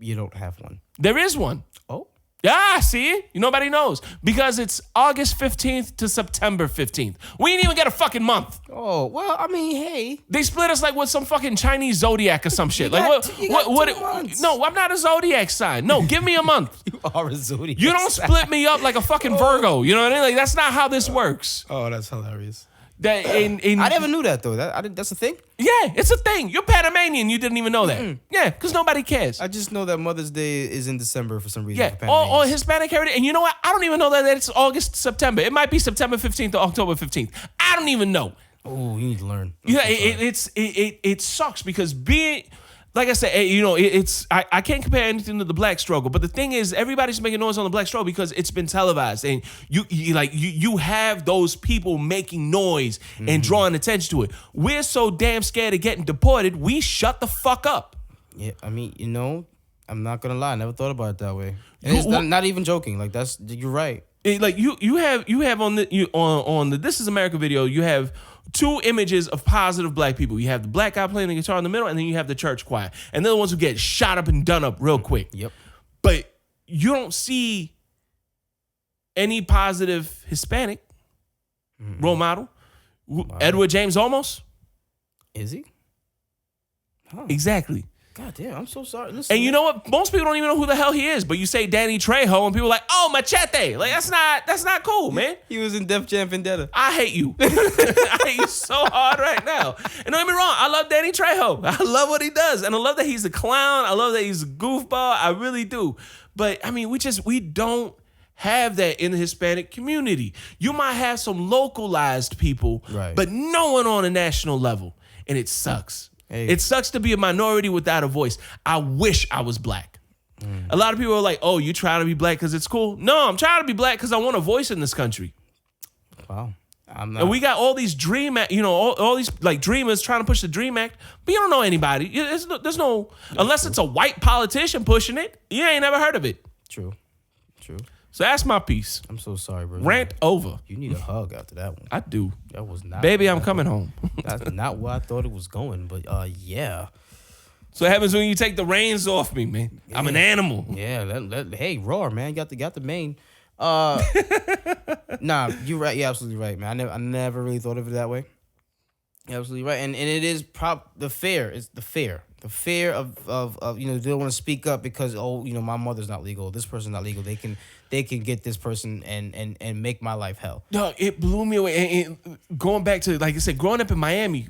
You don't have one. There is one. Oh. Yeah, see? Nobody knows. Because it's August 15th to September 15th. We ain't even get a fucking month. Oh, well, I mean, hey. They split us like with some fucking Chinese zodiac or some shit. You Like got 2 months. No, I'm not a zodiac sign. No, give me a month. You are a zodiac. You don't split me up like a fucking Virgo. You know what I mean? Like that's not how this works. Oh, that's hilarious. I never knew that though. That's a thing. Yeah, it's a thing. You're Panamanian. You didn't even know that. Yeah, because nobody cares. I just know that Mother's Day is in December for some reason. Yeah, or Hispanic Heritage. And you know what? I don't even know that it's August, September. It might be September 15th or October 15th. I don't even know. Oh, you need to learn. Yeah, it sucks because like I said, I can't compare anything to the black struggle, but the thing is, everybody's making noise on the black struggle because it's been televised, and you have those people making noise and drawing attention to it. We're so damn scared of getting deported, we shut the fuck up. Yeah, I mean, I'm not gonna lie, I never thought about it that way. And it's not even joking. Like you're right. You have on the This Is America video, you have 2 images of positive black people. You have the black guy playing the guitar in the middle, and then you have the church choir. And they're the ones who get shot up and done up real quick. Yep. But you don't see any positive Hispanic role model. Wow. Edward James Olmos. Is he? Huh. Exactly. God damn, I'm so sorry. Listen, and you know what? Most people don't even know who the hell he is. But you say Danny Trejo, and people are like, "Oh, Machete!" Like that's not cool, man. He was in Def Jam Vendetta. I hate you. I hate you so hard right now. And don't get me wrong, I love Danny Trejo. I love what he does, and I love that he's a clown. I love that he's a goofball. I really do. But I mean, we don't have that in the Hispanic community. You might have some localized people, right, but no one on a national level, and it sucks. Hey. It sucks to be a minority without a voice. I wish I was black. A lot of people are like, oh, you trying to be black because it's cool? No, I'm trying to be black because I want a voice in this country. Wow. I'm not. And we got all these all these like dreamers trying to push the Dream Act, but you don't know anybody. There's no unless it's a white politician pushing it, you ain't never heard of it. True. So that's my piece. I'm so sorry, bro. Rant over. You need a hug after that one. I do. That was not. Baby, I'm coming home. That's not where I thought it was going, but yeah. So what happens when you take the reins off me, man? I'm an animal. Yeah, hey, roar, man. Got the mane. Nah, you're right. You're absolutely right, man. I never really thought of it that way. You're absolutely right, and it is the fear. It's the fear of they don't want to speak up because my mother's not legal. This person's not legal. They can get this person and make my life hell. No, it blew me away. And going back to, like I said, growing up in Miami,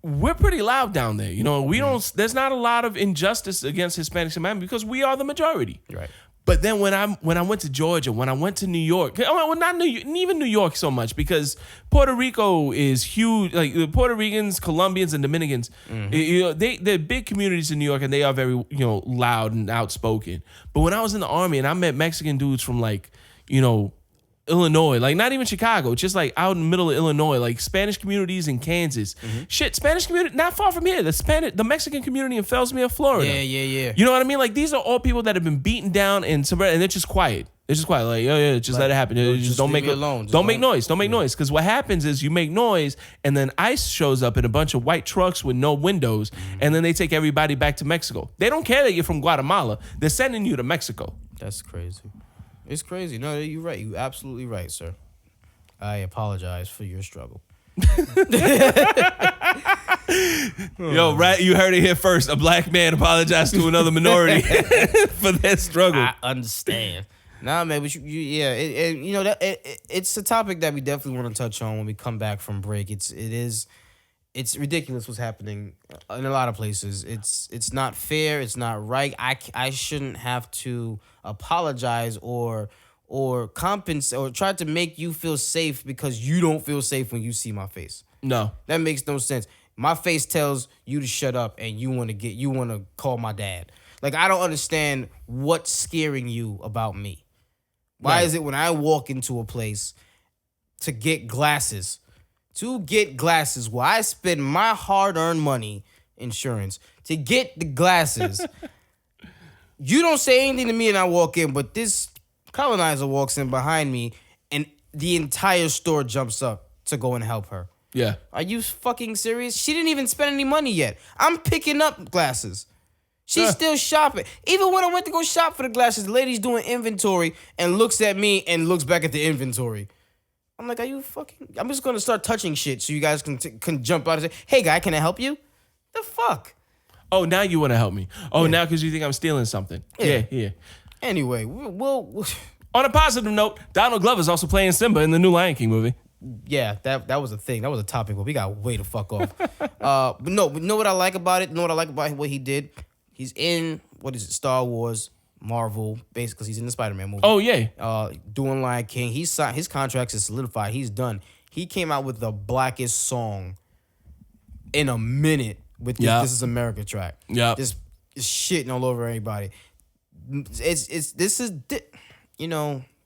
we're pretty loud down there. We don't. There's not a lot of injustice against Hispanics in Miami because we are the majority. Right. But then when I went to Georgia, when I went to New York, well, not even New York so much because Puerto Rico is huge. Like the Puerto Ricans, Colombians, and Dominicans, they're big communities in New York, and they are very loud and outspoken. But when I was in the Army and I met Mexican dudes from Illinois, like not even Chicago, just like out in the middle of Illinois, like Spanish communities in Kansas. Shit, Spanish community not far from here. The Mexican community in Fellsmere, Florida. Yeah. You know what I mean? Like these are all people that have been beaten down and they're just quiet. They're just quiet. Like, just let it happen. Just don't make it alone. Don't make noise. Don't make noise. Because what happens is you make noise, and then ICE shows up in a bunch of white trucks with no windows, and then they take everybody back to Mexico. They don't care that you're from Guatemala. They're sending you to Mexico. That's crazy. It's crazy. No, you're right. You're absolutely right, sir. I apologize for your struggle. Yo, right? You heard it here first. A black man apologized to another minority for their struggle. I understand. Nah, man, but it's a topic that we definitely want to touch on when we come back from break. It's ridiculous what's happening in a lot of places. It's not fair. It's not right. I shouldn't have to apologize or compensate or try to make you feel safe because you don't feel safe when you see my face. No, that makes no sense. My face tells you to shut up, and you want to call my dad. Like, I don't understand what's scaring you about me. Why is it when I walk into a place to get glasses where I spend my hard-earned money, insurance, to get the glasses, you don't say anything to me and I walk in, but this colonizer walks in behind me and the entire store jumps up to go and help her. Yeah. Are you fucking serious? She didn't even spend any money yet. I'm picking up glasses. She's still shopping. Even when I went to go shop for the glasses, the lady's doing inventory and looks at me and looks back at the inventory. I'm like, are you fucking... I'm just going to start touching shit so you guys can jump out and say, hey, guy, can I help you? The fuck? Oh, now you want to help me. Oh, now because you think I'm stealing something. Yeah. Anyway, we'll... On a positive note, Donald Glover's also playing Simba in the new Lion King movie. Yeah, that was a thing. That was a topic, but we got way to fuck off. But know what I like about it? Know what I like about what he did? He's in, Star Wars, Marvel, basically, because he's in the Spider-Man movie. Oh, yeah. Doing Lion King. He's signed, his contract is solidified. He's done. He came out with the blackest song in a minute with This Is America track. Yeah. Just shitting all over everybody.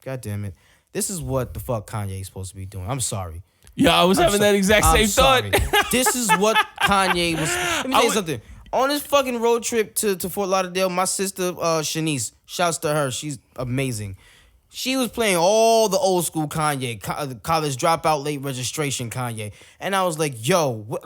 God damn it. This is what the fuck Kanye's supposed to be doing. I'm sorry. Yeah, I was having that exact same thought. This is what Kanye was. Let me tell you something. On this fucking road trip to Fort Lauderdale, my sister Shanice, shouts to her. She's amazing. She was playing all the old school Kanye, college dropout, late registration Kanye. And I was like, yo,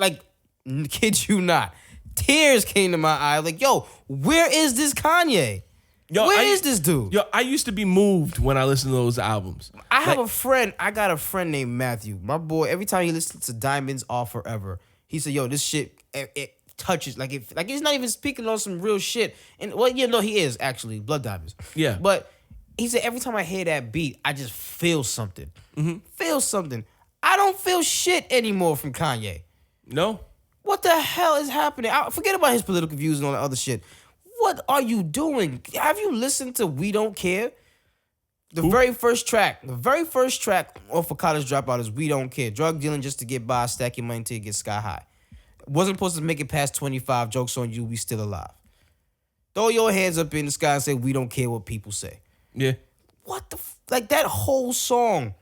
kid you not. Tears came to my eye. Like, yo, where is this Kanye? Where is this dude? Yo, I used to be moved when I listened to those albums. I have a friend. I got a friend named Matthew. My boy, every time he listens to Diamonds Are Forever, he said, yo, this shit, it touches. Like he's not even speaking on some real shit. And he is actually Blood Diamonds. Yeah. But he said, every time I hear that beat, I just feel something. Mm-hmm. Feel something. I don't feel shit anymore from Kanye. No. What the hell is happening? Forget about his political views and all that other shit. What are you doing? Have you listened to We Don't Care? The very first track off of College Dropout is We Don't Care. Drug dealing just to get by, stack your money until you get sky high. Wasn't supposed to make it past 25. Jokes on you, we still alive. Throw your hands up in the sky and say, we don't care what people say. Yeah. What the that whole song.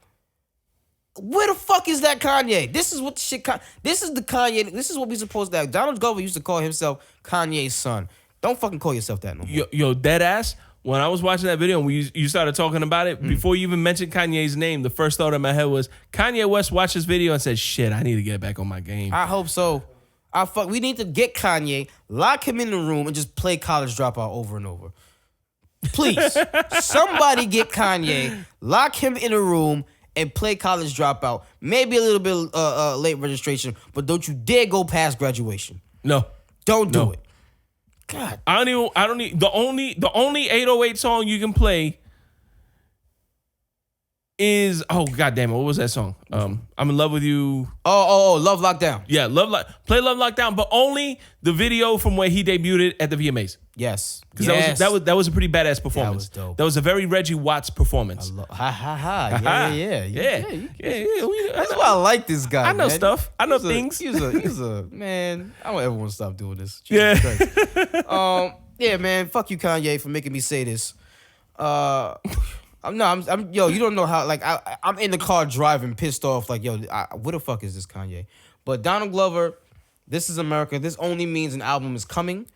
Where the fuck is that Kanye? This is what the shit. This is the Kanye. This is what we supposed to have. Donald Glover used to call himself Kanye's son. Don't fucking call yourself that no more. Yo, dead ass. When I was watching that video and you started talking about it, before you even mentioned Kanye's name, the first thought in my head was Kanye West watched this video and said, shit, I need to get back on my game. I hope so. We need to get Kanye, lock him in the room, and just play College Dropout over and over. Please, somebody get Kanye, lock him in a room, and play College Dropout. Maybe a little bit late registration, but don't you dare go past graduation. No. Don't do it. God. I don't need the only 808 song you can play is, oh god damn it, what was that song? I'm in love with you. Oh, Love Lockdown. Yeah, play Love Lockdown, but only the video from where he debuted it at the VMAs. Yes. Because that was a pretty badass performance. That was dope. That was a very Reggie Watts performance. Yeah. That's why I like this guy. I know stuff. I know things. He's a man. I don't ever want to stop doing this. Jesus Christ. Yeah, man. Fuck you, Kanye, for making me say this. Yo, you don't know how, like, I'm in the car driving pissed off, like, yo, what the fuck is this, Kanye? But Donald Glover, This Is America, this only means an album is coming.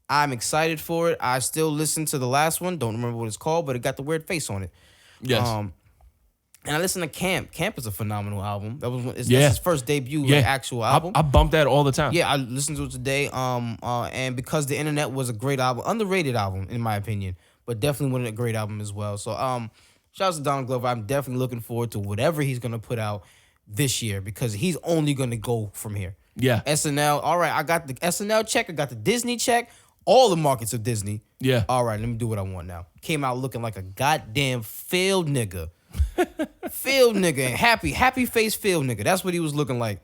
I'm excited for it. I still listen to the last one. Don't remember what it's called, but it got the weird face on it. Yes. And I listened to Camp. Camp is a phenomenal album. That's his first debut, like, actual album. I bump that all the time. Yeah, I listened to it today. And Because the Internet was a great album, underrated album in my opinion, but definitely one of a great album as well. So shout out to Donald Glover. I'm definitely looking forward to whatever he's gonna put out this year because he's only gonna go from here. Yeah. SNL. All right, I got the SNL check. I got the Disney check. All the markets of Disney. Yeah. All right, let me do what I want now. Came out looking like a goddamn failed nigga. Failed nigga. And happy face failed nigga. That's what he was looking like.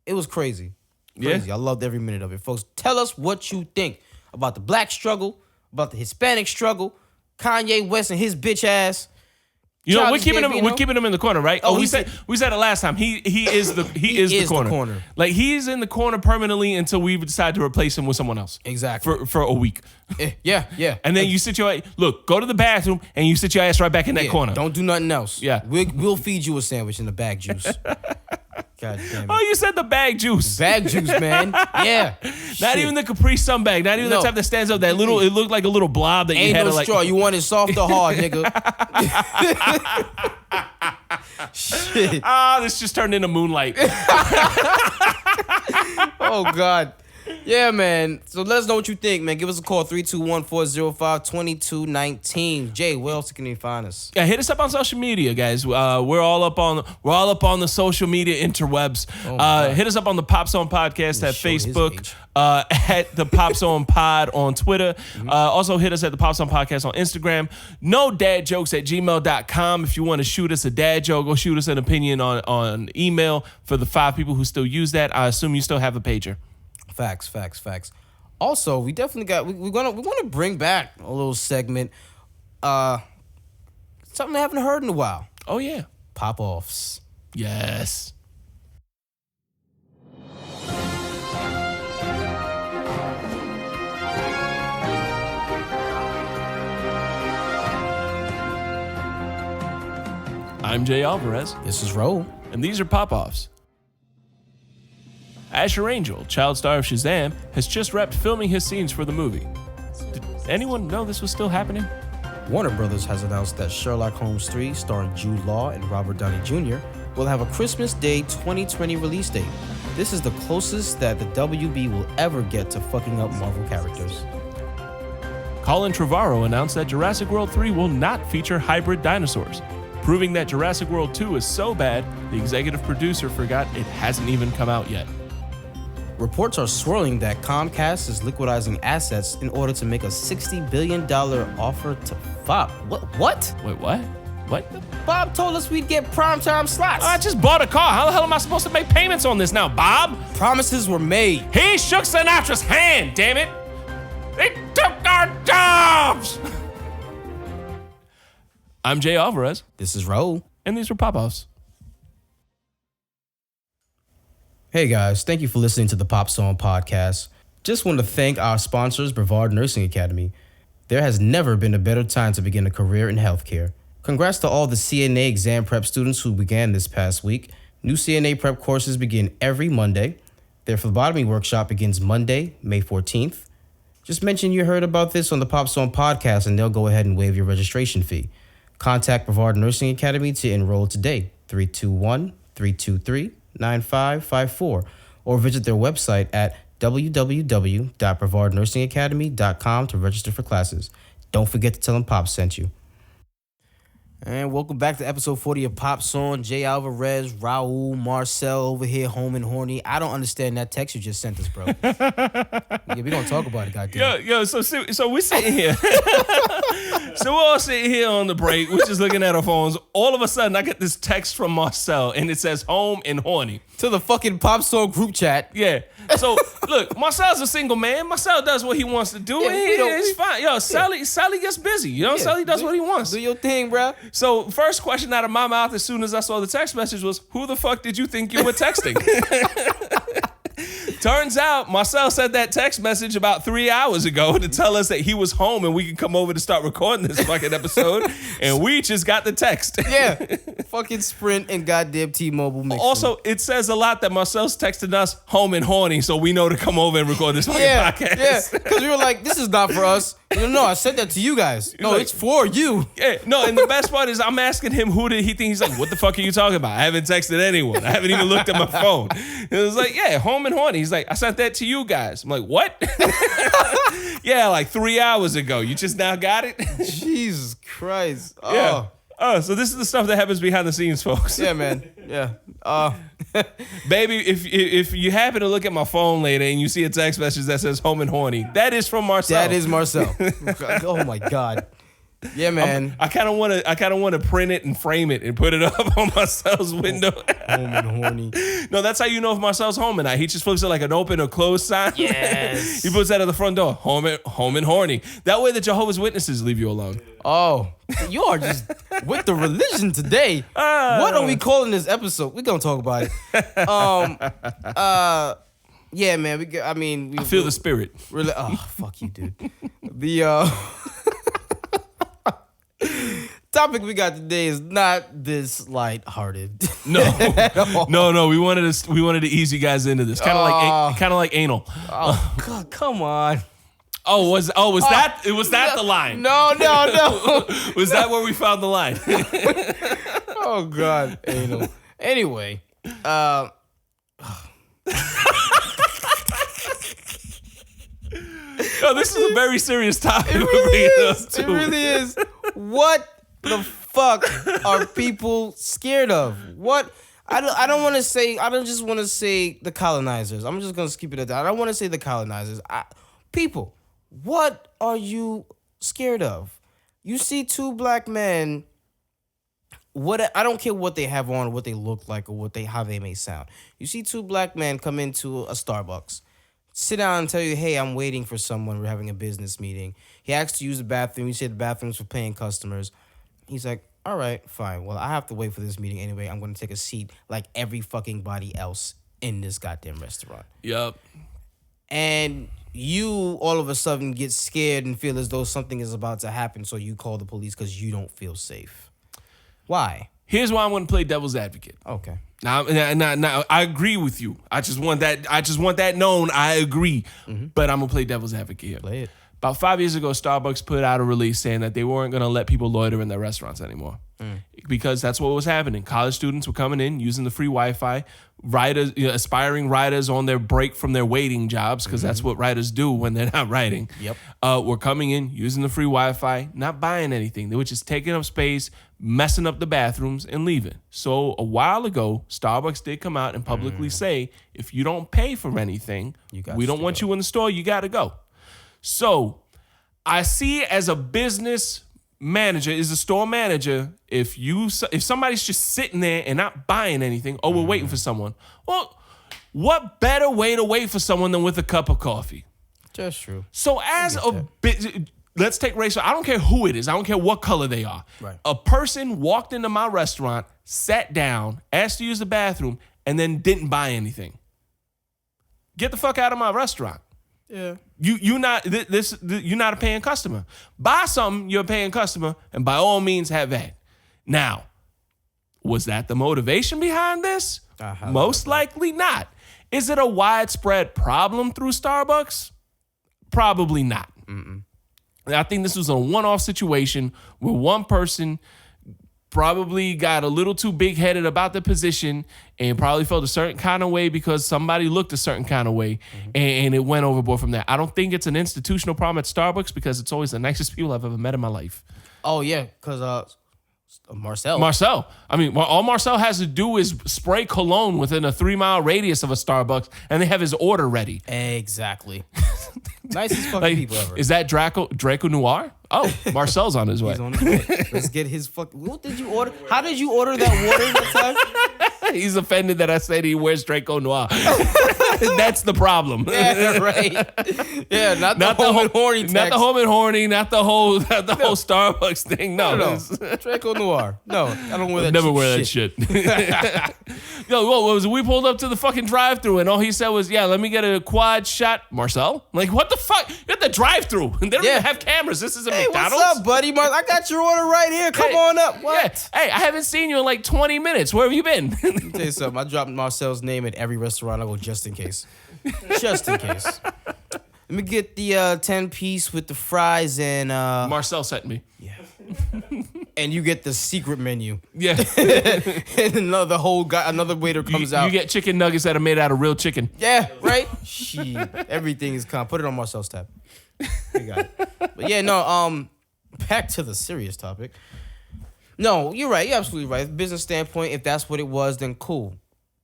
It was crazy. Crazy. Yeah. I loved every minute of it. Folks, tell us what you think about the black struggle, about the Hispanic struggle, Kanye West and his bitch ass. You know, we're keeping him in the corner, right? We said it last time. He is the corner. Like, he's in the corner permanently until we decide to replace him with someone else. Exactly. For a week. Yeah. And then you sit go to the bathroom and you sit your ass right back in that corner. Don't do nothing else. Yeah. We'll feed you a sandwich in the bag juice. God damn it. Oh, you said the bag juice. Bag juice, man. Yeah. Not even the Capri Sun bag. Not even the type that stands up. That little, it looked like a little blob that you had. Ain't no straw. You want it soft or hard, nigga. Shit. This just turned into Moonlight. Oh, God. Yeah, man. So let us know what you think, man. Give us a call, 321-405-2219. Jay, where else can you find us? Yeah, hit us up on social media, guys. We're all up on the social media interwebs. Hit us up on the Pop Song Podcast at Facebook, at the Pop Song Pod on Twitter. Also hit us at the Pop Song Podcast on Instagram. NoDadJokes@gmail.com. If you want to shoot us a dad joke or shoot us an opinion on email for the 5 people who still use that. I assume you still have a pager. Facts. Also, we definitely got we're gonna bring back a little segment. Something I haven't heard in a while. Oh yeah. Pop-offs. Yes. I'm Jay Alvarez. This is Ro. And these are pop-offs. Asher Angel, child star of Shazam, has just wrapped filming his scenes for the movie. Did anyone know this was still happening? Warner Brothers has announced that Sherlock Holmes 3, starring Jude Law and Robert Downey Jr., will have a Christmas Day 2020 release date. This is the closest that the WB will ever get to fucking up Marvel characters. Colin Trevorrow announced that Jurassic World 3 will not feature hybrid dinosaurs, proving that Jurassic World 2 is so bad, the executive producer forgot it hasn't even come out yet. Reports are swirling that Comcast is liquidizing assets in order to make a $60 billion offer to Fox. What? Wait, what? What? Bob told us we'd get primetime slots. I just bought a car. How the hell am I supposed to make payments on this now, Bob? Promises were made. He shook Sinatra's hand, damn it. They took our jobs. I'm Jay Alvarez. This is Raul. And these were pop-offs. Hey guys, thank you for listening to the Pop Song Podcast. Just want to thank our sponsors, Brevard Nursing Academy. There has never been a better time to begin a career in healthcare. Congrats to all the CNA exam prep students who began this past week. New CNA prep courses begin every Monday. Their phlebotomy workshop begins Monday, May 14th. Just mention you heard about this on the Pop Song Podcast and they'll go ahead and waive your registration fee. Contact Brevard Nursing Academy to enroll today, 321-323-9554, or visit their website at www.brevardnursingacademy.com to register for classes. Don't forget to tell them Pop sent you. And welcome back to episode 40 of Pop Song. Jay Alvarez, Raul, Marcel over here, home and horny. I don't understand that text you just sent us, bro. Yeah, we gonna talk about it, goddamn. Yo, so we're sitting here. So we're all sitting here on the break. We're just looking at our phones. All of a sudden, I get this text from Marcel, and it says home and horny. To the fucking Pop Song group chat. Yeah. So look, Marcel's a single man. Marcel does what he wants to do. Yeah, it's fine. Yo, Sally gets busy. You know, Sally does what he wants. Do your thing, bro. So first question out of my mouth as soon as I saw the text message was, who the fuck did you think you were texting? Turns out Marcel sent that text message about 3 hours ago to tell us that he was home and we could come over to start recording this fucking episode. And we just got the text. Yeah. Fucking Sprint and goddamn T-Mobile mixing. Also, it says a lot that Marcel's texting us home and horny, so we know to come over and record this fucking podcast. Yeah, because we were like, this is not for us. No, I said that to you guys. No, it's for you. Yeah, no, and the best part is I'm asking him who did he think. He's like, what the fuck are you talking about? I haven't texted anyone. I haven't even looked at my phone. It was like, yeah, home and horny. He's like, I sent that to you guys. I'm like, what? Yeah, like 3 hours ago. You just now got it? Jesus Christ. Oh. Yeah. Oh, so this is the stuff that happens behind the scenes, folks. Yeah, man. Yeah. Baby, if you happen to look at my phone later and you see a text message that says home and horny, that is from Marcel. That is Marcel. Oh my God. Yeah, man. I kind of want to print it and frame it and put it up on Marcel's window. Home and horny. No, that's how you know if Marcel's home or not. He just flips it like an open or closed sign. Yes. He puts that at the front door. Home and horny. That way the Jehovah's Witnesses leave you alone. Oh, you are just with the religion today. What are we calling this episode? We're gonna talk about it. Yeah, man. I feel the spirit. Really? Oh, fuck you, dude. The topic we got today is not this lighthearted. No. No. We wanted to ease you guys into this. Kind of like anal. Oh, God, come on. Was that the line? No. Was that where we found the line? Oh God, anal. Anyway, this is a very serious topic. It really is. What the fuck are people scared of? What? I don't want to say. I don't just want to say the colonizers. I'm just gonna keep it at that. I don't want to say the colonizers. People, what are you scared of? You see two black men. I don't care what they have on, what they look like, or how they may sound. You see two black men come into a Starbucks, sit down and tell you, hey, I'm waiting for someone. We're having a business meeting. He asks to use the bathroom. You say the bathroom's for paying customers. He's like, all right, fine. Well, I have to wait for this meeting anyway. I'm going to take a seat like every fucking body else in this goddamn restaurant. Yup. And you all of a sudden get scared and feel as though something is about to happen, so you call the police because you don't feel safe. Why? Here's why I'm going to play devil's advocate. Okay. Now, I agree with you. I just want that known. I agree. Mm-hmm. But I'm going to play devil's advocate here. Play it. About 5 years ago, Starbucks put out a release saying that they weren't going to let people loiter in their restaurants anymore. Because that's what was happening. College students were coming in, using the free Wi-Fi. Writers, aspiring writers on their break from their waiting jobs, because that's what writers do when they're not writing. Yep. Were coming in, using the free Wi-Fi, not buying anything. They were just taking up space, messing up the bathrooms, and leaving. So a while ago, Starbucks did come out and publicly say, if you don't pay for anything, we don't want you in the store, you got to go. So I see as a business manager, is a store manager, if somebody's just sitting there and not buying anything, we're waiting for someone. Well, what better way to wait for someone than with a cup of coffee? That's true. So let's take race. I don't care who it is. I don't care what color they are. Right. A person walked into my restaurant, sat down, asked to use the bathroom, and then didn't buy anything. Get the fuck out of my restaurant. Yeah. You're not a paying customer. Buy something, you're a paying customer, and by all means have that. Now, was that the motivation behind this? Most likely not. Is it a widespread problem through Starbucks? Probably not. I think this was a one-off situation where one person probably got a little too big-headed about the position and probably felt a certain kind of way because somebody looked a certain kind of way, and it went overboard from there. I don't think it's an institutional problem at Starbucks because it's always the nicest people I've ever met in my life. Oh, yeah, because Marcel. Marcel. I mean, all Marcel has to do is spray cologne within a 3-mile radius of a Starbucks, and they have his order ready. Exactly. Nicest fucking Like, people ever. is that Draco Noir? Oh, Marcel's on his way. He's on his way. Let's get his fucking... What did you order? How did you order that water that time? He's offended that I said he wears Draco Noir. That's the problem. Yeah, right. Yeah, not the home and horny text. Not the home and horny, not the whole Starbucks thing. No. Draco Noir. No, I don't wear that Never cheap wear that shit. Yo, what was it? We pulled up to the fucking drive-thru and all he said was, yeah, let me get a quad shot. Marcel? Like, what the fuck? You're at the drive-thru. They don't even have cameras. This is a McDonald's. What's up, buddy? I got your order right here. Come on up. What? Yeah. Hey, I haven't seen you in like 20 minutes. Where have you been? Let me tell you something. I dropped Marcel's name at every restaurant I go just in case. Just in case. Let me get the 10-piece with the fries and... Marcel sent me. Yeah. And you get the secret menu. Yeah. And another waiter comes out. You get chicken nuggets that are made out of real chicken. Yeah, right? Shit. Everything is calm. Put it on Marcel's tab. You got it. But yeah, no, back to the serious topic. No, you're right. You're absolutely right. Business standpoint, if that's what it was, then cool.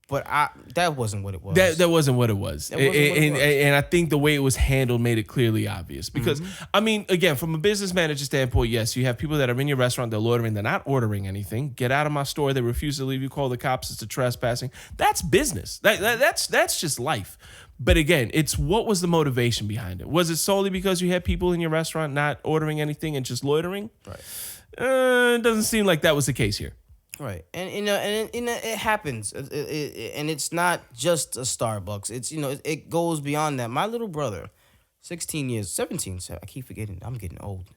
But that wasn't what it was. That wasn't what it was. And I think the way it was handled made it clearly obvious. Because, I mean, again, from a business manager standpoint, yes, you have people that are in your restaurant, they're loitering, they're not ordering anything. Get out of my store, they refuse to leave, you call the cops, it's a trespassing. That's business. That's just life. But again, it's what was the motivation behind it? Was it solely because you had people in your restaurant not ordering anything and just loitering? Right. It doesn't seem like that was the case here. Right, and it happens, and it's not just a Starbucks. It's it goes beyond that. My little brother, 17. I keep forgetting. I'm getting old,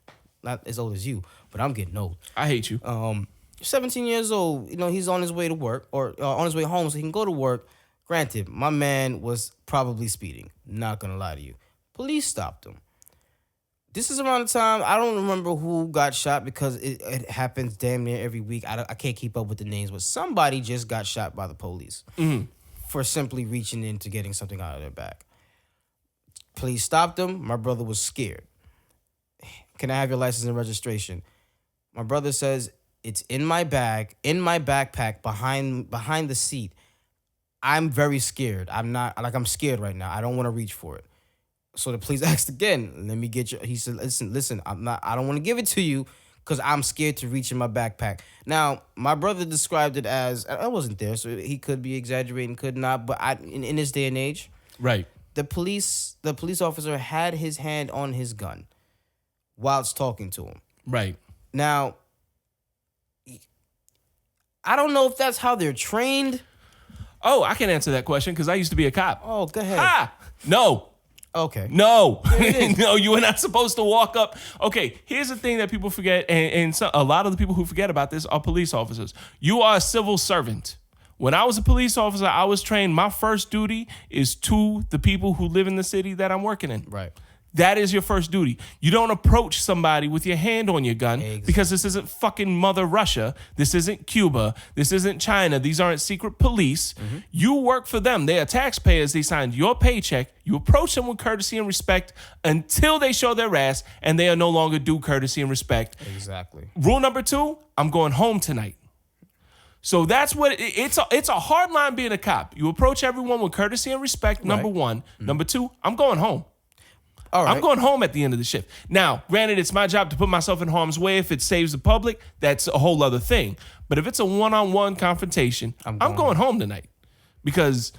not as old as you, but I'm getting old. I hate you. 17 years old. He's on his way to work or on his way home, so he can go to work. Granted, my man was probably speeding. Not gonna lie to you. Police stopped him. This is around the time, I don't remember who got shot because it happens damn near every week. I can't keep up with the names, but somebody just got shot by the police for simply reaching into getting something out of their bag. Police stopped him. My brother was scared. Can I have your license and registration? My brother says, it's in my bag, in my backpack, behind the seat. I'm very scared. I'm scared right now. I don't want to reach for it. So the police asked again, let me get your... He said, listen, I don't want to give it to you because I'm scared to reach in my backpack. Now, my brother described it as... I wasn't there, so he could be exaggerating, could not. But in this day and age... Right. The police officer had his hand on his gun whilst talking to him. Right. Now, I don't know if that's how they're trained. Oh, I can answer that question because I used to be a cop. Oh, go ahead. No. Okay. No. No, you are not supposed to walk up. Okay, here's the thing that people forget, and a lot of the people who forget about this are police officers. You are a civil servant. When I was a police officer, I was trained, my first duty is to the people who live in the city that I'm working in. Right. That is your first duty. You don't approach somebody with your hand on your gun because this isn't fucking Mother Russia. This isn't Cuba. This isn't China. These aren't secret police. You work for them. They are taxpayers. They signed your paycheck. You approach them with courtesy and respect until they show their ass and they are no longer due courtesy and respect. Exactly. Rule number 2, I'm going home tonight. So that's what it's a hard line being a cop. You approach everyone with courtesy and respect, number 1. Number 2, I'm going home. All right. I'm going home at the end of the shift. Now, granted, it's my job to put myself in harm's way. If it saves the public, that's a whole other thing. But if it's a one-on-one confrontation, I'm going home tonight because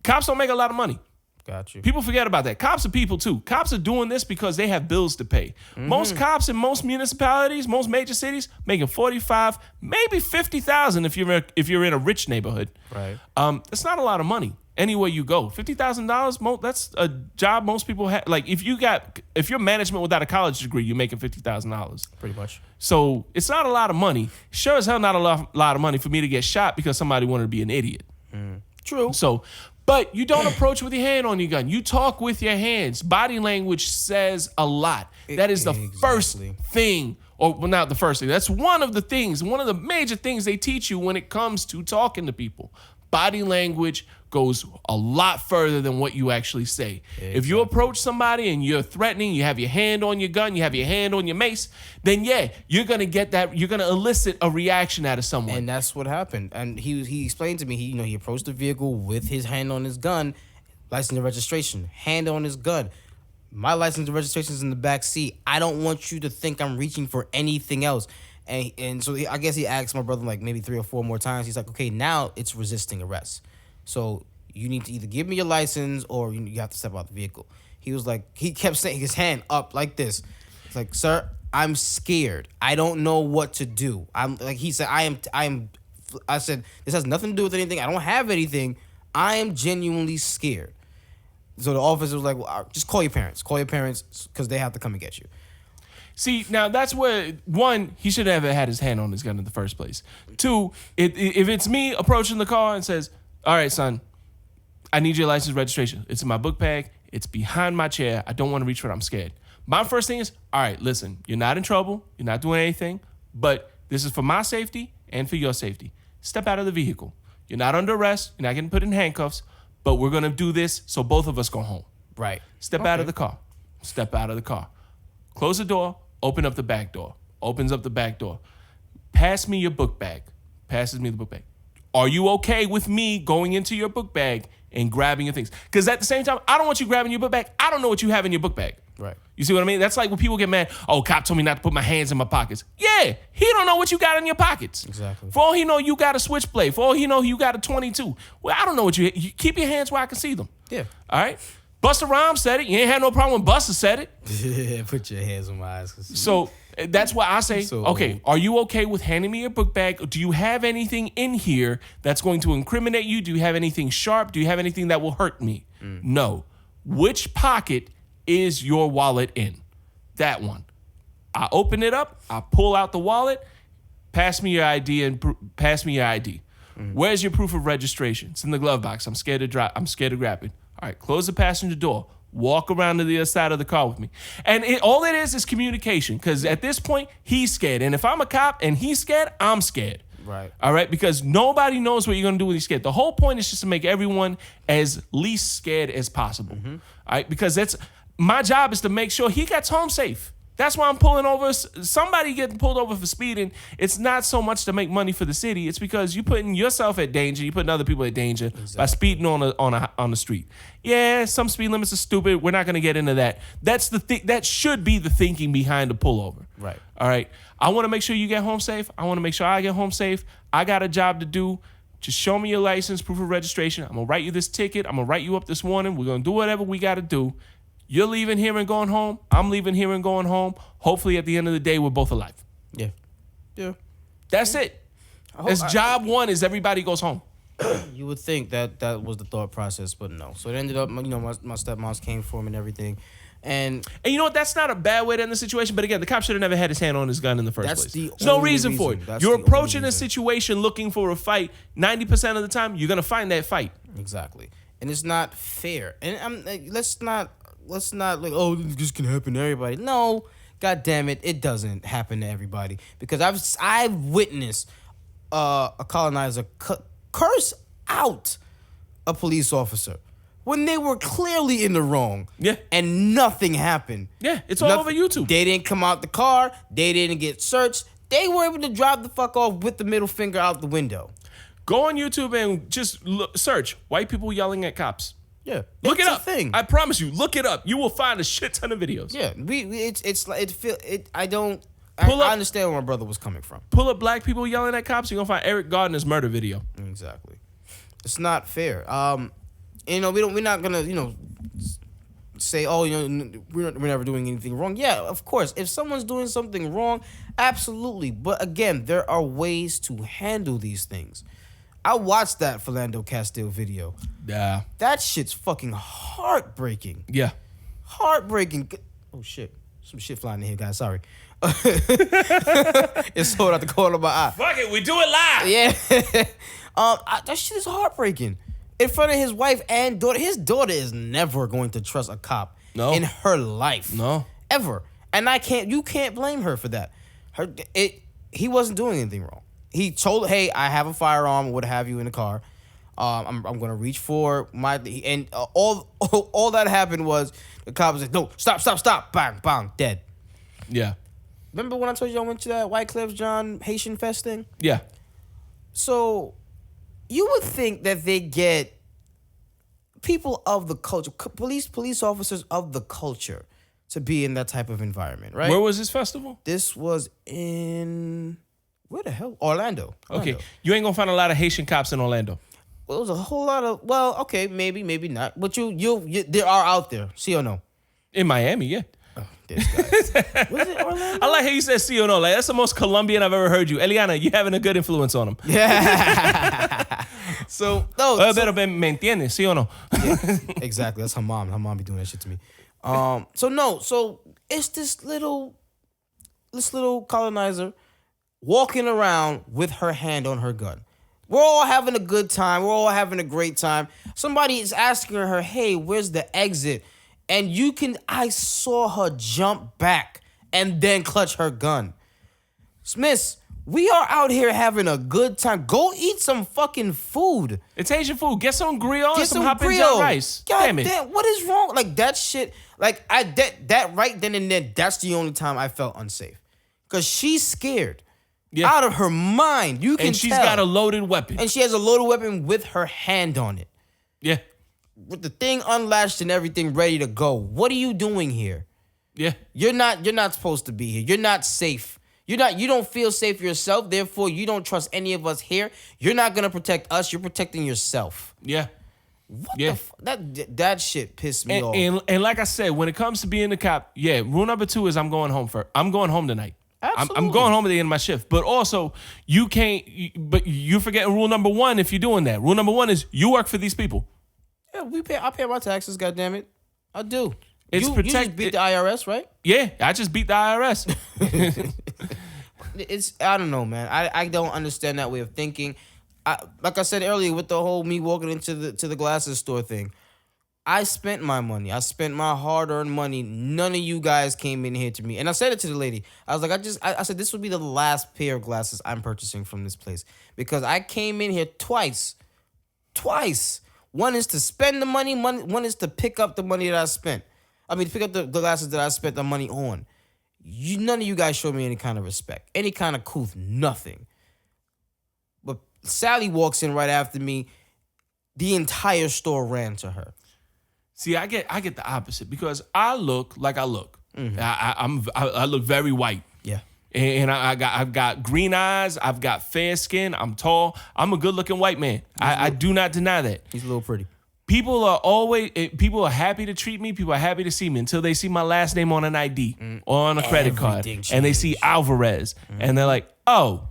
cops don't make a lot of money. Got you. People forget about that. Cops are people too. Cops are doing this because they have bills to pay. Most cops in most municipalities, most major cities, making $45,000, maybe $50,000 if you're in a rich neighborhood. Right. That's not a lot of money. Anywhere you go, $50,000. That's a job most people have. Like if you're management without a college degree, you're making $50,000. Pretty much. So it's not a lot of money. Sure as hell, not a lot of money for me to get shot because somebody wanted to be an idiot. True. So, but you don't approach with your hand on your gun. You talk with your hands. Body language says a lot. That is the first thing Or well, not the first thing. That's one of the major things they teach you when it comes to talking to people. Body language goes a lot further than what you actually say. Exactly. If you approach somebody and you're threatening, you have your hand on your gun, you have your hand on your mace, then yeah, you're gonna get that. You're gonna elicit a reaction out of someone. And that's what happened. And he explained to me. He approached the vehicle with his hand on his gun, license and registration, hand on his gun. My license and registration is in the back seat. I don't want you to think I'm reaching for anything else. And so I guess he asked my brother like maybe 3 or 4 more times. He's like, okay, now it's resisting arrest. So you need to either give me your license or you have to step out the vehicle. He was like, he kept saying his hand up like this. It's like, sir, I'm scared. I don't know what to do. He said, I said, this has nothing to do with anything. I don't have anything. I am genuinely scared. So the officer was like, well, just call your parents. Call your parents because they have to come and get you. See, now that's where, one, he should have had his hand on his gun in the first place. 2, if it's me approaching the car and says, all right, son, I need your license registration. It's in my book bag. It's behind my chair. I don't want to reach for it. I'm scared. My first thing is, all right, listen, you're not in trouble. You're not doing anything. But this is for my safety and for your safety. Step out of the vehicle. You're not under arrest. You're not getting put in handcuffs. But we're going to do this so both of us go home. Right. Step out of the car. Step out of the car. Close the door. Open up the back door. Opens up the back door. Pass me your book bag. Passes me the book bag. Are you okay with me going into your book bag and grabbing your things? Because at the same time, I don't want you grabbing your book bag. I don't know what you have in your book bag. Right. You see what I mean? That's like when people get mad. Oh, cop told me not to put my hands in my pockets. Yeah, he don't know what you got in your pockets. Exactly. For all he know, you got a switchblade. For all he know, you got a 22. Well, I don't know what you keep your hands where I can see them. Yeah. All right? Busta Rhymes said it. You ain't had no problem when Busta said it. Put your hands on my eyes. So that's why I say, okay, are you okay with handing me your book bag? Do you have anything in here that's going to incriminate you? Do you have anything sharp? Do you have anything that will hurt me? No. Which pocket is your wallet in? That one. I open it up. I pull out the wallet. Pass me your ID and pass me your ID. Where's your proof of registration? It's in the glove box. I'm scared to grab it. All right, close the passenger door. Walk around to the other side of the car with me. And all it is communication, because at this point, he's scared. And if I'm a cop and he's scared, I'm scared. Right. All right, because nobody knows what you're going to do when you're scared. The whole point is just to make everyone as least scared as possible. All right, because that's my job is to make sure he gets home safe. That's why I'm pulling over. Somebody getting pulled over for speeding. It's not so much to make money for the city. It's because you're putting yourself at danger. You're putting other people at danger by speeding on the street. Yeah, some speed limits are stupid. We're not going to get into that. That's that should be the thinking behind the pullover. Right. All right. I want to make sure you get home safe. I want to make sure I get home safe. I got a job to do. Just show me your license, proof of registration. I'm going to write you this ticket. I'm going to write you up this morning. We're going to do whatever we got to do. You're leaving here and going home. I'm leaving here and going home. Hopefully, at the end of the day, we're both alive. Yeah. Yeah. That's it. That's job one is everybody goes home. You would think that was the thought process, but no. So it ended up, my stepmoms came for him and everything. And you know what? That's not a bad way to end the situation. But again, the cop should have never had his hand on his gun in the first place. There's no reason for it. You're approaching a situation looking for a fight. 90% of the time, you're going to find that fight. Exactly. And it's not fair. And let's not like, oh, this can happen to everybody. No, God damn it, it doesn't happen to everybody. Because I've witnessed a colonizer curse out a police officer when they were clearly in the wrong. Yeah. And nothing happened. Yeah, it's all over YouTube. They didn't come out the car. They didn't get searched. They were able to drive the fuck off with the middle finger out the window. Go on YouTube and just search white people yelling at cops. Yeah, look it up. Thing. I promise you, look it up. You will find a shit ton of videos. Yeah, I understand where my brother was coming from. Pull up black people yelling at cops. You're gonna find Eric Garner's murder video. Exactly. It's not fair. We're not gonna say, oh, we're never doing anything wrong. Yeah, of course. If someone's doing something wrong, absolutely. But again, there are ways to handle these things. I watched that Philando Castile video. Yeah. That shit's fucking heartbreaking. Yeah. Heartbreaking. Oh, shit. Some shit flying in here, guys. Sorry. It's sold out the corner of my eye. Fuck it. We do it live. Yeah. That shit is heartbreaking. In front of his wife and daughter. His daughter is never going to trust a cop in her life. No. Ever. And you can't blame her for that. He wasn't doing anything wrong. He told, "Hey, I have a firearm, what have you, in the car. I'm gonna reach for my and all that happened was the cop was like, no, stop, bang, bang, dead. Yeah. Remember when I told you I went to that White Cliffs John Haitian Fest thing? Yeah. So you would think that they get people of the culture, police officers of the culture, to be in that type of environment, right? Where was this festival? This was in where the hell? Orlando. Okay, you ain't gonna find a lot of Haitian cops in Orlando. Well, it was a whole lot of. Well, okay, maybe not. But you there are out there. See or no? In Miami, yeah. Oh, this guy. Was it Orlando? I like how you said sí o no. Like, that's the most Colombian I've ever heard you. Eliana, you having a good influence on him. Yeah. So no. Pero me entiendes, sí o no? Yeah, exactly. That's her mom. Her mom be doing that shit to me. So it's this little colonizer walking around with her hand on her gun. We're all having a good time. We're all having a great time. Somebody is asking her, "Hey, where's the exit?" And I saw her jump back and then clutch her gun. Smiths, we are out here having a good time. Go eat some fucking food. It's Asian food. Get some griot, Get some some hot rice. God Damn it. what is wrong? Like that shit. Like that right then and there. That's the only time I felt unsafe, cause she's scared, out of her mind. You can and she's tell. got a loaded weapon. And she has a loaded weapon with her hand on it, Yeah. with the thing unlatched and everything ready to go. What are you doing here? Yeah. You're not supposed to be here. You're not safe. You don't feel safe yourself. Therefore, you don't trust any of us here. You're not gonna protect us. You're protecting yourself. Yeah. What Yeah. that shit pissed me off. And like I said, when it comes to being a cop, yeah, rule number 2 is I'm going home tonight. Absolutely. I'm going home at the end of my shift. But also, you can't. But you're forgetting rule number 1 if you're doing that. Rule number 1 is you work for these people. Yeah, I pay my taxes. Goddamn it, I do. It's you just beat the IRS, right? Yeah, I just beat the IRS. I don't know, man. I don't understand that way of thinking. Like I said earlier, with the whole me walking into the glasses store thing, I spent my money. I spent my hard-earned money. None of you guys came in here to me. And I said it to the lady. I was like, I said, this would be the last pair of glasses I'm purchasing from this place. Because I came in here twice. One is to spend the money. One is to pick up the money that I spent. I mean, pick up the glasses that I spent the money on. None of you guys showed me any kind of respect. Any kind of couth. Nothing. But Sally walks in right after me. The entire store ran to her. See, I get the opposite because I look like I look. Mm-hmm. I look very white. Yeah. And I've got green eyes. I've got fair skin. I'm tall. I'm a good looking white man. I do not deny that. He's a little pretty. People are happy to treat me. People are happy to see me until they see my last name on an ID or on a credit card, and they see Alvarez, and they're like, "Oh."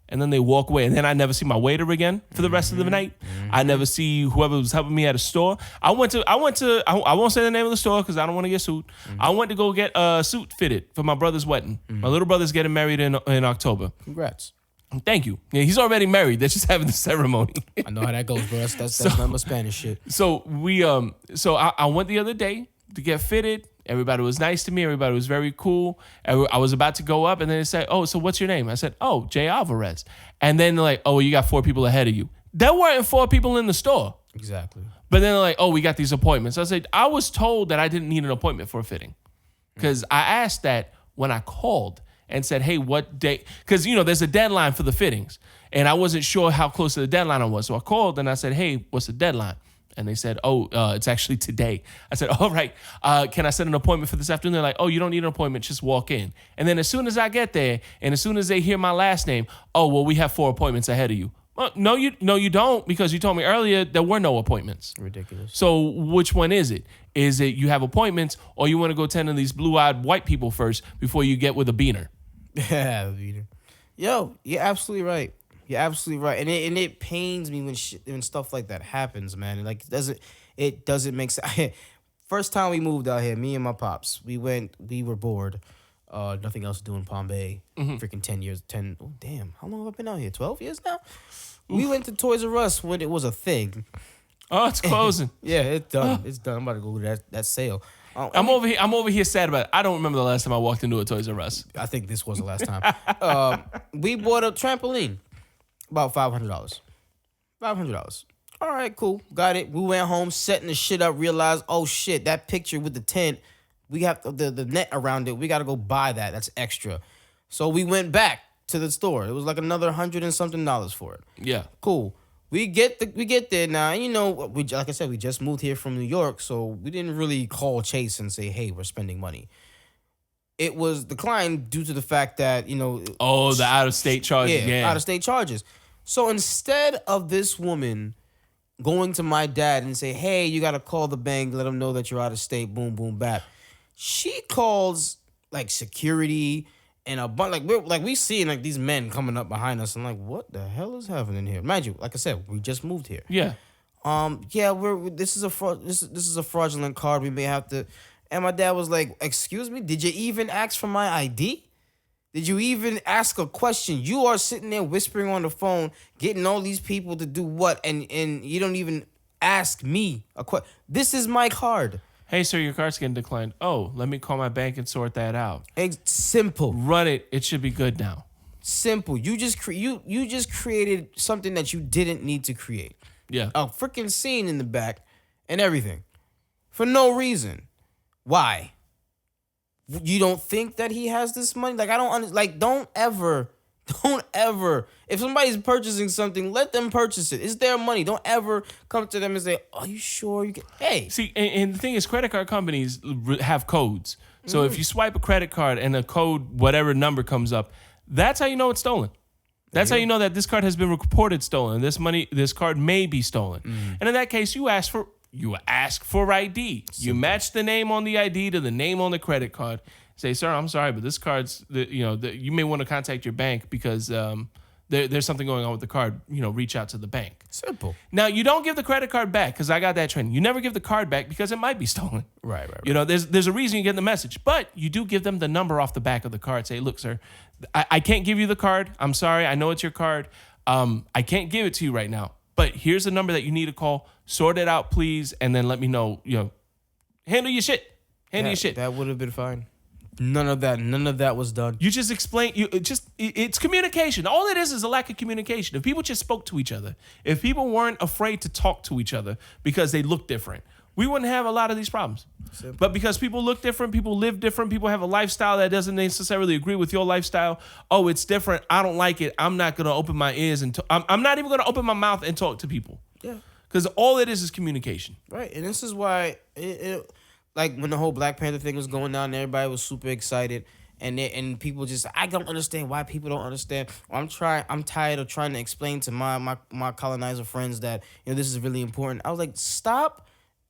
And then they walk away, and then I never see my waiter again for the rest of the night. I never see whoever was helping me at a store. I went to. I won't say the name of the store because I don't want to get sued. I went to go get a suit fitted for my brother's wedding. My little brother's getting married in October. Congrats. Thank you. Yeah, he's already married. They're just having the ceremony. I know how that goes, bro. That's not my Spanish shit. So I went the other day to get fitted. Everybody was nice to me. Everybody was very cool. I was about to go up, and then they said, "Oh, so what's your name?" I said, "Oh, Jay Alvarez." And then they're like, "Oh, you got 4 people ahead of you." There weren't 4 people in the store. Exactly. But then they're like, "Oh, we got these appointments." I said, I was told that I didn't need an appointment for a fitting because I asked that when I called and said, "Hey, what day?" Because there's a deadline for the fittings, and I wasn't sure how close to the deadline I was. So I called and I said, "Hey, what's the deadline?" And they said, "Oh, it's actually today." I said, "All right, can I set an appointment for this afternoon?" They're like, "Oh, you don't need an appointment, just walk in." And then as soon as I get there, and as soon as they hear my last name, "Oh, well, we have 4 appointments ahead of you." Well, no, you don't, because you told me earlier there were no appointments. Ridiculous. So which one is it? Is it you have appointments, or you want to go tend to these blue-eyed white people first before you get with a beaner? Yeah, beaner. Yo, you're absolutely right. You're absolutely right, and it pains me when stuff like that happens, man. And like it doesn't make sense. First time we moved out here, me and my pops, we were bored, nothing else to do in Palm Bay. Freaking 10 years. Oh damn, how long have I been out here? 12 years now. Oof. We went to Toys R Us when it was a thing. Oh, it's closing. Yeah, it's done. It's done. I'm about to go to that sale. I'm over here sad about it. I don't remember the last time I walked into a Toys R Us. I think this was the last time. We bought a trampoline, about $500. $500. All right, cool, got it. We went home, setting the shit up. Realized, oh shit, that picture with the tent, we have the net around it. We got to go buy that. That's extra. So we went back to the store. It was like another $100 and something for it. Yeah, cool. We get there now, and like I said, we just moved here from New York, so we didn't really call Chase and say, "Hey, we're spending money." It was declined due to the fact that the out of state charges. Yeah, out of state charges. So instead of this woman going to my dad and say, "Hey, you got to call the bank, let them know that you're out of state," boom, boom, bap. She calls like security. And a bunch we seeing like these men coming up behind us and like, what the hell is happening here? Mind you, like I said, we just moved here. Yeah. This is a fraudulent card. We may have to. And my dad was like, "Excuse me, did you even ask for my ID? Did you even ask a question? You are sitting there whispering on the phone, getting all these people to do what? And you don't even ask me a question. This is my card." Hey, sir, your card's getting declined. Oh, let me call my bank and sort that out. Simple. Run it. It should be good now. Simple. You just created something that you didn't need to create. Yeah. A freaking scene in the back and everything. For no reason. Why? You don't think that he has this money? Like, I don't don't ever. If somebody's purchasing something, let them purchase it. It's their money. Don't ever come to them and say, "Are you sure you can?" Hey. See, and the thing is, credit card companies have codes. So if you swipe a credit card and a code, whatever number comes up, that's how you know it's stolen. That's how you know that this card has been reported stolen. This card may be stolen. And in that case, you ask for ID. Simple. You match the name on the ID to the name on the credit card. Say, "Sir, I'm sorry, but this card's, you may want to contact your bank because there's something going on with the card. Reach out to the bank." Simple. Now, you don't give the credit card back because I got that training. You never give the card back because it might be stolen. Right. There's a reason you get the message, but you do give them the number off the back of the card. Say, "Look, sir, I can't give you the card. I'm sorry. I know it's your card. I can't give it to you right now, but here's the number that you need to call. Sort it out, please, and then let me know. Handle your shit. Handle your shit." That would have been fine. None of that was done. You just explain. It's communication. All it is a lack of communication. If people just spoke to each other, if people weren't afraid to talk to each other because they look different, we wouldn't have a lot of these problems. Simple. But because people look different, people live different, people have a lifestyle that doesn't necessarily agree with your lifestyle. Oh, it's different. I don't like it. I'm not gonna open my ears and I'm not even gonna open my mouth and talk to people. Yeah. Because all it is communication. Right, and this is why like when the whole Black Panther thing was going down, everybody was super excited, and people just, I don't understand why people don't understand. I'm tired of trying to explain to my colonizer friends that this is really important. I was like, stop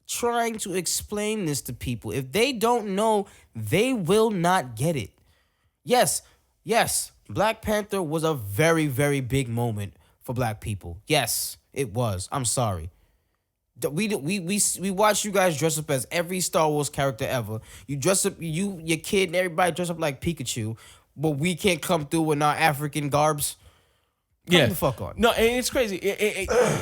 trying to explain this to people. If they don't know, they will not get it. Yes, Black Panther was a very, very big moment for Black people. Yes, it was. I'm sorry. We watch you guys dress up as every Star Wars character ever. You dress up, your kid and everybody dress up like Pikachu, but we can't come through in our African garbs. Come the fuck on. No, and it's crazy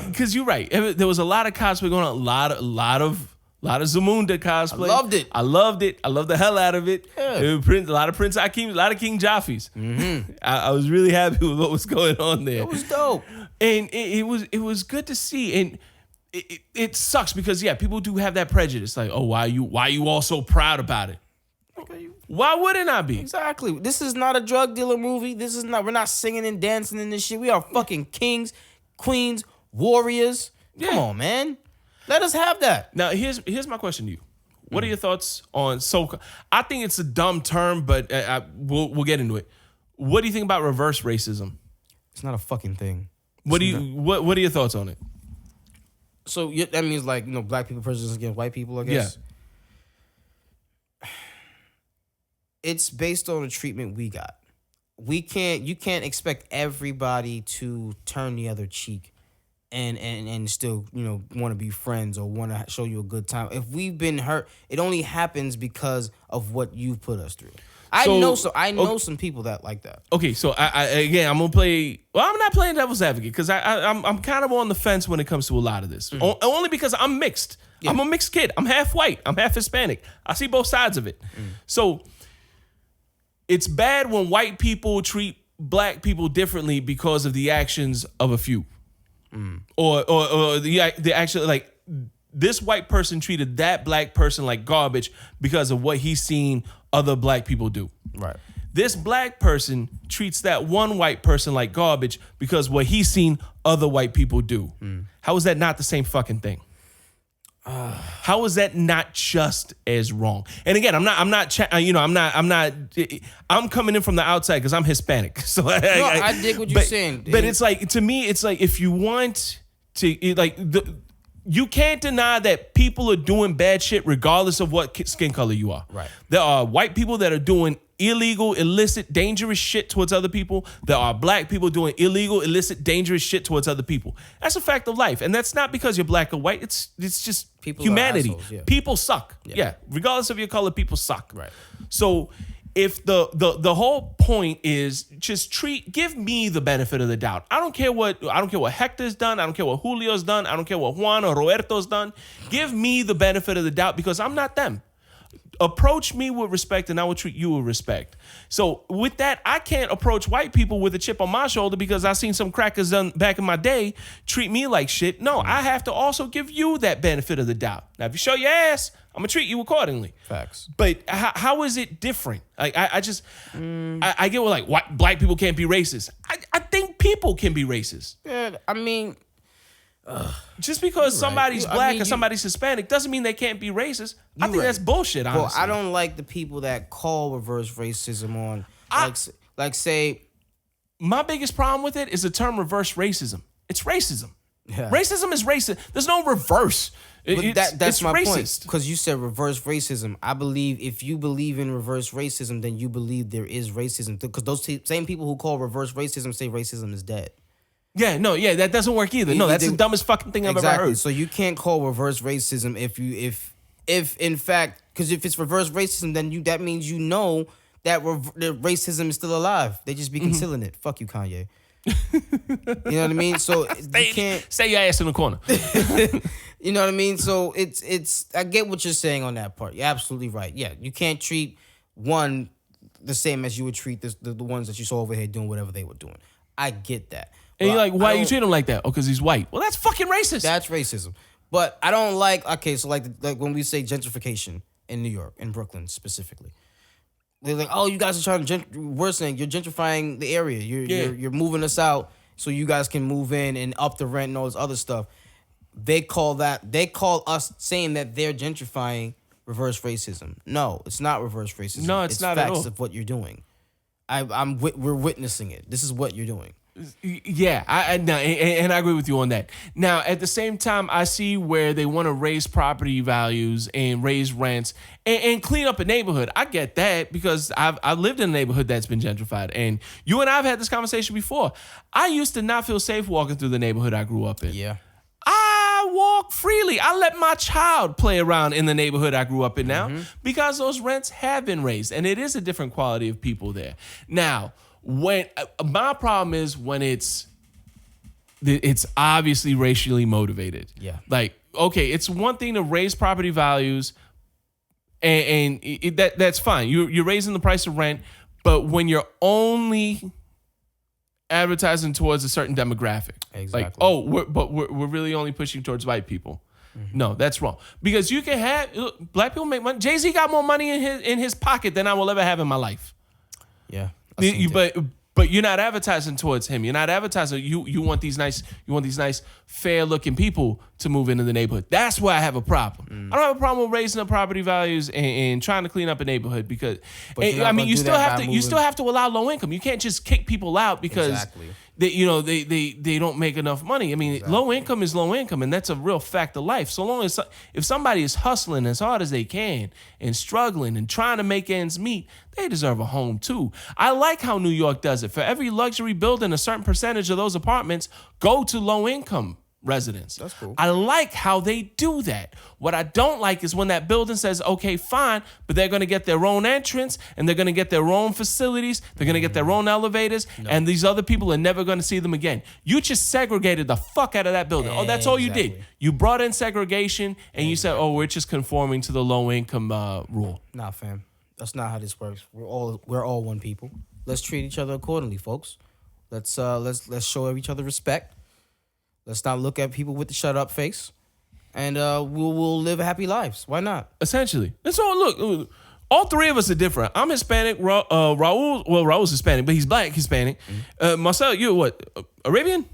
because you're right. There was a lot of cosplay going on. A lot of Zamunda cosplay. I loved it. I loved the hell out of it. Yeah. A lot of Prince Akeem, a lot of King Jaffes. Mm-hmm. I was really happy with what was going on there. It was dope, and it was good to see. And it sucks because people do have that prejudice. Like, oh, why you all so proud about it? Why wouldn't I be? Exactly. This is not a drug dealer movie. We're not singing and dancing in this shit. We are fucking kings, queens, warriors. Yeah. Come on, man. Let us have that. Now, here's my question to you. What are your thoughts on I think it's a dumb term, but we'll get into it. What do you think about reverse racism? It's not a fucking thing. What are your thoughts on it? So that means Black people prejudice against white people, I guess. Yeah. It's based on the treatment we got. You can't expect everybody to turn the other cheek and still, want to be friends or want to show you a good time. If we've been hurt, it only happens because of what you've put us through. I know some people that like that. Okay, so I'm gonna play. Well, I'm not playing devil's advocate because I'm kind of on the fence when it comes to a lot of this. Mm-hmm. Only because I'm mixed. I'm a mixed kid. I'm half white. I'm half Hispanic. I see both sides of it. So it's bad when white people treat black people differently because of the actions of a few. Or the actual, like, this white person treated that black person like garbage because of what he's seen other black people do. Right. This black person treats that one white person like garbage because what he's seen other white people do. How is that not the same fucking thing? How is that not just as wrong? And again, I'm coming in from the outside because I'm Hispanic. So I dig what you're saying. But it's like, to me, it's like, if you want to, you can't deny that people are doing bad shit regardless of what skin color you are. Right. There are white people that are doing illegal, illicit, dangerous shit towards other people. There are black people doing illegal, illicit, dangerous shit towards other people. That's a fact of life. And that's not because you're black or white. It's just People humanity. are assholes, yeah. People suck. Yeah. Regardless of your color, people suck. Right. So if the whole point is just give me the benefit of the doubt. I don't care what Hector's done. I don't care what Julio's done. I don't care what Juan or Roberto's done. Give me the benefit of the doubt because I'm not them. Approach me with respect and I will treat you with respect. So with that, I can't approach white people with a chip on my shoulder because I seen some crackers done back in my day treat me like shit. No, I have to also give you that benefit of the doubt. Now, if you show your ass, I'm gonna treat you accordingly. Facts. But how is it different? Like I get what, like, black people can't be racist. I think people can be racist. Yeah, I mean, just because somebody's black or you- somebody's Hispanic doesn't mean they can't be racist. I think that's bullshit, honestly. well, I don't like the people that call reverse racism on, like say, My biggest problem with it is the term reverse racism. It's racism. Yeah. Racism is racist. There's no reverse. But that's my racist. point. Because you said reverse racism. I believe if you believe in reverse racism, then you believe there is racism. Because those same people who call reverse racism say racism is dead. Yeah, that doesn't work either. No, that's the dumbest fucking thing I've ever heard. So you can't call reverse racism if in fact, because if it's reverse racism, then that means you know that the racism is still alive. They just be concealing it. Fuck you, Kanye. You know what I mean? So you can't stay your ass in the corner. You know what I mean? So it's I get what you're saying on that part. You're absolutely right. Yeah, you can't treat one the same as you would treat the ones that you saw over here doing whatever they were doing. I get that. And But you're like, why I you don't- treat him like that? Oh, because he's white. Well, that's fucking racist. That's racism. But I don't like, okay, so like when we say gentrification in New York, in Brooklyn specifically. They're like, oh, you guys are trying to, we're saying you're gentrifying the area. You're moving us out so you guys can move in and up the rent and all this other stuff. They call us saying that they're gentrifying reverse racism. No, it's not reverse racism. No, it's not at facts all. of what you're doing. We're witnessing it. This is what you're doing. Yeah, and I agree with you on that. Now, at the same time, I see where they want to raise property values and raise rents and clean up a neighborhood. I get that because I've lived in a neighborhood that's been gentrified. And you and I have had this conversation before. I used to not feel safe walking through the neighborhood I grew up in. Yeah. I walk freely. I let my child play around in the neighborhood I grew up in now because those rents have been raised and it is a different quality of people there. Now, when my problem is when it's obviously racially motivated. Yeah. Like, okay, it's one thing to raise property values and that's fine. You're raising the price of rent, but when you're only advertising towards a certain demographic. Exactly. Like, oh, we're really only pushing towards white people. No, that's wrong. Because you can have black people make money. Jay-Z got more money in his pocket than I will ever have in my life. Yeah. But you're not advertising towards him. You're not advertising. You want these nice fair looking people to move into the neighborhood. That's where I have a problem. I don't have a problem with raising up property values and trying to clean up a neighborhood because you still have to allow low income. You can't just kick people out because they don't make enough money. I mean, low income is low income, and that's a real fact of life. So long as if somebody is hustling as hard as they can and struggling and trying to make ends meet, they deserve a home too. I like how New York does it. For every luxury building, a certain percentage of those apartments go to low income residents. That's cool. I like how they do that. What I don't like is when that building says, okay, fine, but they're going to get their own entrance and they're going to get their own facilities. They're going to get their own elevators, and these other people are never going to see them again. You just segregated the fuck out of that building. Oh, that's all you did. You brought in segregation and you said, oh, we're just conforming to the low income rule. Nah, fam. That's not how this works. We're all one people. Let's treat each other accordingly, folks. Let's show each other respect. Let's not look at people with the shut up face, and we'll live happy lives. Why not? Essentially, that's all. Look, all three of us are different. I'm Hispanic. Raul's Hispanic, but he's black Hispanic. Mm-hmm. Marcel, you what? Arabian?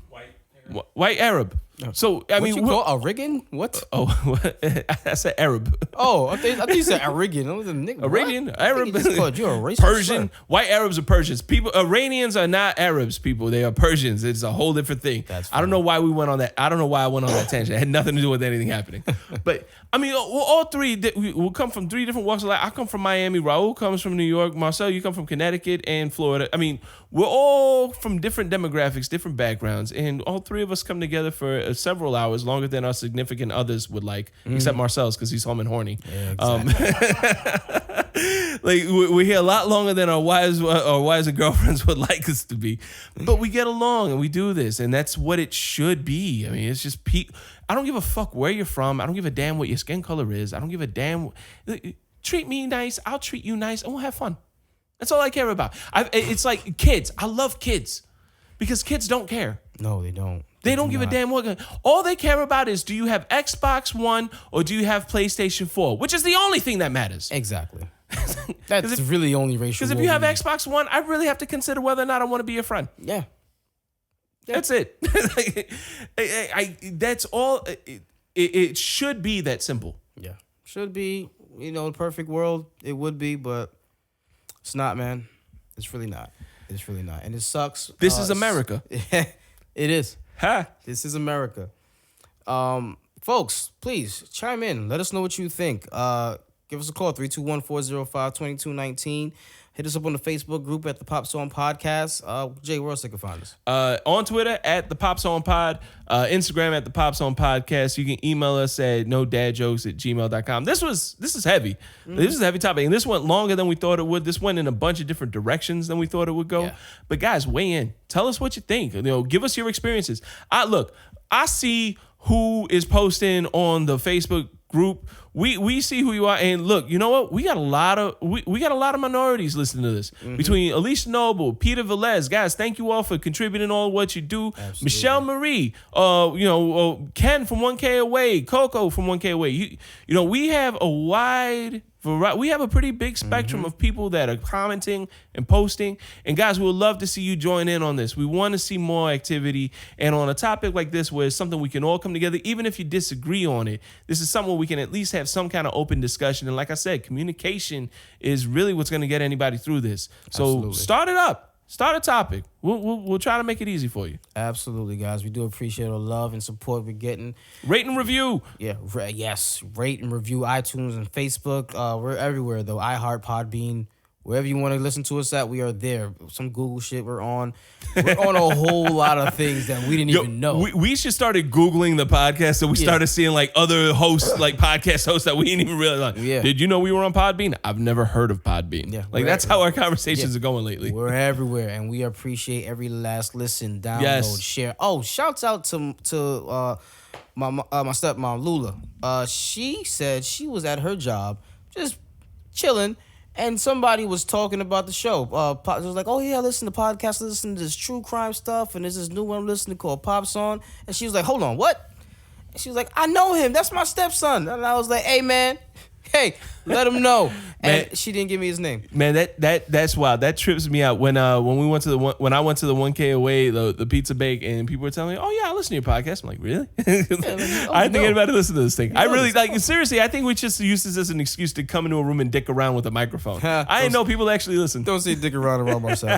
White Arab. So I mean, you call Arabian? What? Oh, I said Arab. Oh, I think you said Arabian. I was a nigga. Arabian, what? Arab. Just called you a racist. Persian. Sir. White Arabs are Persians. People, Iranians are not Arabs. People, they are Persians. It's a whole different thing. I don't know why we went on that. I don't know why I went on that tangent. It had nothing to do with anything happening. But I mean, all three will come from three different walks of life. I come from Miami. Raul comes from New York. Marcel, you come from Connecticut and Florida. I mean, we're all from different demographics, different backgrounds, and all three of us come together for several hours, longer than our significant others would like, except Marcel's because he's home and horny. Yeah, exactly. Like we're here a lot longer than our wives and girlfriends would like us to be, but we get along and we do this, and that's what it should be. I mean, it's just I don't give a fuck where you're from. I don't give a damn what your skin color is. I don't give a damn. Treat me nice. I'll treat you nice, and we'll have fun. That's all I care about. It's like kids. I love kids because kids don't care. No, they don't. They don't give a damn what. All they care about is, do you have Xbox One or do you have PlayStation 4? Which is the only thing that matters. Exactly. That's really the only racial. Because if you have Xbox One, I really have to consider whether or not I want to be your friend. Yeah. That's it. That's all. It should be that simple. Yeah. Should be. In a perfect world, it would be, but it's not, man. It's really not. It's really not. And it sucks. This is America. It is. Ha. This is America. Folks, please chime in. Let us know what you think. Give us a call, 321-405-2219. Hit us up on the Facebook group at the Pop Song Podcast. Jay, where else they can find us? On Twitter at the Pop Song Pod. Instagram at the Pop Song Podcast. You can email us at nodadjokes@gmail.com. This is heavy. This is a heavy topic. And this went longer than we thought it would. This went in a bunch of different directions than we thought it would go. Yeah. But guys, weigh in. Tell us what you think. Give us your experiences. I see who is posting on the Facebook group. We see who you are, and look, you know what? We got a lot of minorities listening to this. Mm-hmm. Between Alicia Noble, Peter Velez, guys, thank you all for contributing all what you do. Absolutely. Michelle Marie, Ken from 1K Away, Coco from 1K Away. We have a wide variety. We have a pretty big spectrum of people that are commenting and posting. And guys, we would love to see you join in on this. We want to see more activity. And on a topic like this, where it's something we can all come together, even if you disagree on it, this is something where we can at least have some kind of open discussion. And like I said, communication is really what's going to get anybody through this. So Absolutely. Start it up. Start a topic. We'll try to make it easy for you. Absolutely, guys. We do appreciate all the love and support we're getting. Rate and review. Yeah, yes. Rate and review iTunes and Facebook. We're everywhere, though. iHeart, Podbean. Wherever you want to listen to us at, we are there. Some Google shit we're on. We're on a whole lot of things that we didn't even know. We should started Googling the podcast, so we started seeing like other hosts, like podcast hosts that we didn't even realize. Yeah. Did you know we were on Podbean? I've never heard of Podbean. Yeah, that's how our conversations are going lately. We're everywhere, and we appreciate every last listen, download, share. Oh, shouts out to my stepmom, Lula. She said she was at her job just chilling, and somebody was talking about the show. It was like, oh, yeah, I listen to podcasts, listen to this true crime stuff, and there's this new one I'm listening to called Pop Song. And she was like, hold on, what? And she was like, I know him. That's my stepson. And I was like, hey, man, let him know. And she didn't give me his name. Man, that's wild. That trips me out. When I went to the 1K Away, the pizza bake, and people were telling me, "Oh yeah, I listen to your podcast." I'm like, really? I didn't think anybody listened to this thing. I really seriously. I think we just use this as an excuse to come into a room and dick around with a microphone. I didn't know people actually listen. Don't say dick around Marcel.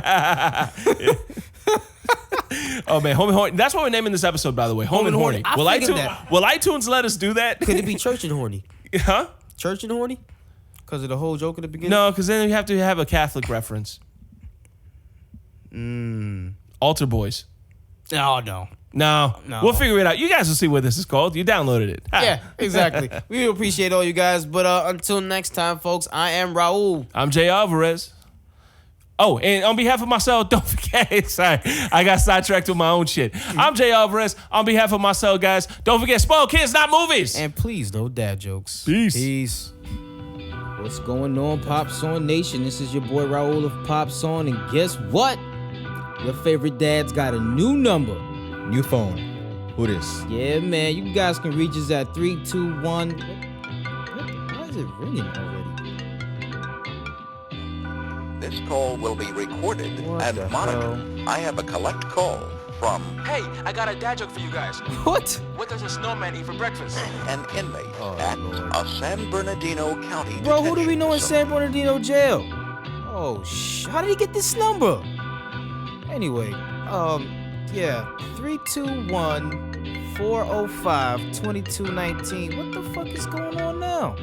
Oh man, Home and Horny. That's what we're naming this episode, by the way. Home and Horny. Will iTunes let us do that? Could it be Church and Horny? Huh? Church and Horny? Because of the whole joke at the beginning? No, because then you have to have a Catholic reference. Altar Boys. Oh, no. No. We'll figure it out. You guys will see what this is called. You downloaded it. Yeah, exactly. We appreciate all you guys. But until next time, folks, I am Raul. I'm Jay Alvarez. Oh, and on behalf of Marcel, don't forget. Sorry, I got sidetracked with my own shit. I'm Jay Alvarez. On behalf of Marcel, guys, don't forget, spoil kids, not movies. And please, no dad jokes. Peace. What's going on, Pop Song Nation? This is your boy Raul of Pop Song, and guess what? Your favorite dad's got a new number. New phone. Who this? Yeah, man. You guys can reach us at 321. Why is it ringing already? This call will be recorded What and the monitored. hell? I have a collect call from Hey, I got a dad joke for you guys. What? What does a snowman eat for breakfast? an inmate Oh, at Lord. a San Bernardino County Bro, who do we detention know in facility. San Bernardino jail? Oh, how did he get this number? Anyway, yeah, 321-405-2219. What the fuck is going on now?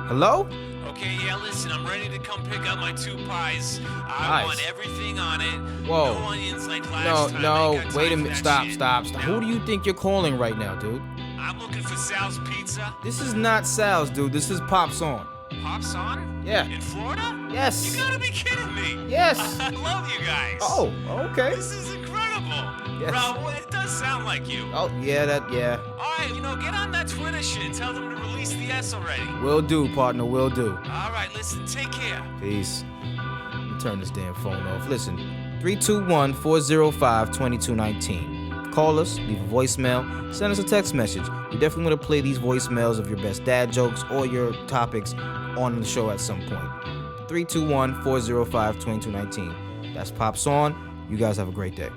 Hello? Okay, yeah, listen, I'm ready to come pick up my 2 pies. I Pies? want everything on it. Whoa. No onions like No, last time. I ain't got wait a time for minute. that Stop. shit. Who do you think you're calling right now, dude? I'm looking for Sal's Pizza. This is not Sal's, dude. This is Pop's on. Pops on? Yeah. In Florida? Yes. You gotta be kidding me. Yes. I love you guys. Oh, okay. This is incredible. Yes. Raul, it does sound like you. Oh, yeah. All right, get on that Twitter shit and tell them to release the S already. Will do, partner, will do. All right, listen, take care. Peace. Let me turn this damn phone off. Listen, 321-405-2219. Call us, leave a voicemail, send us a text message. We definitely want to play these voicemails of your best dad jokes or your topics on the show at some point. 321-405-2219. That's Pop's on. You guys have a great day.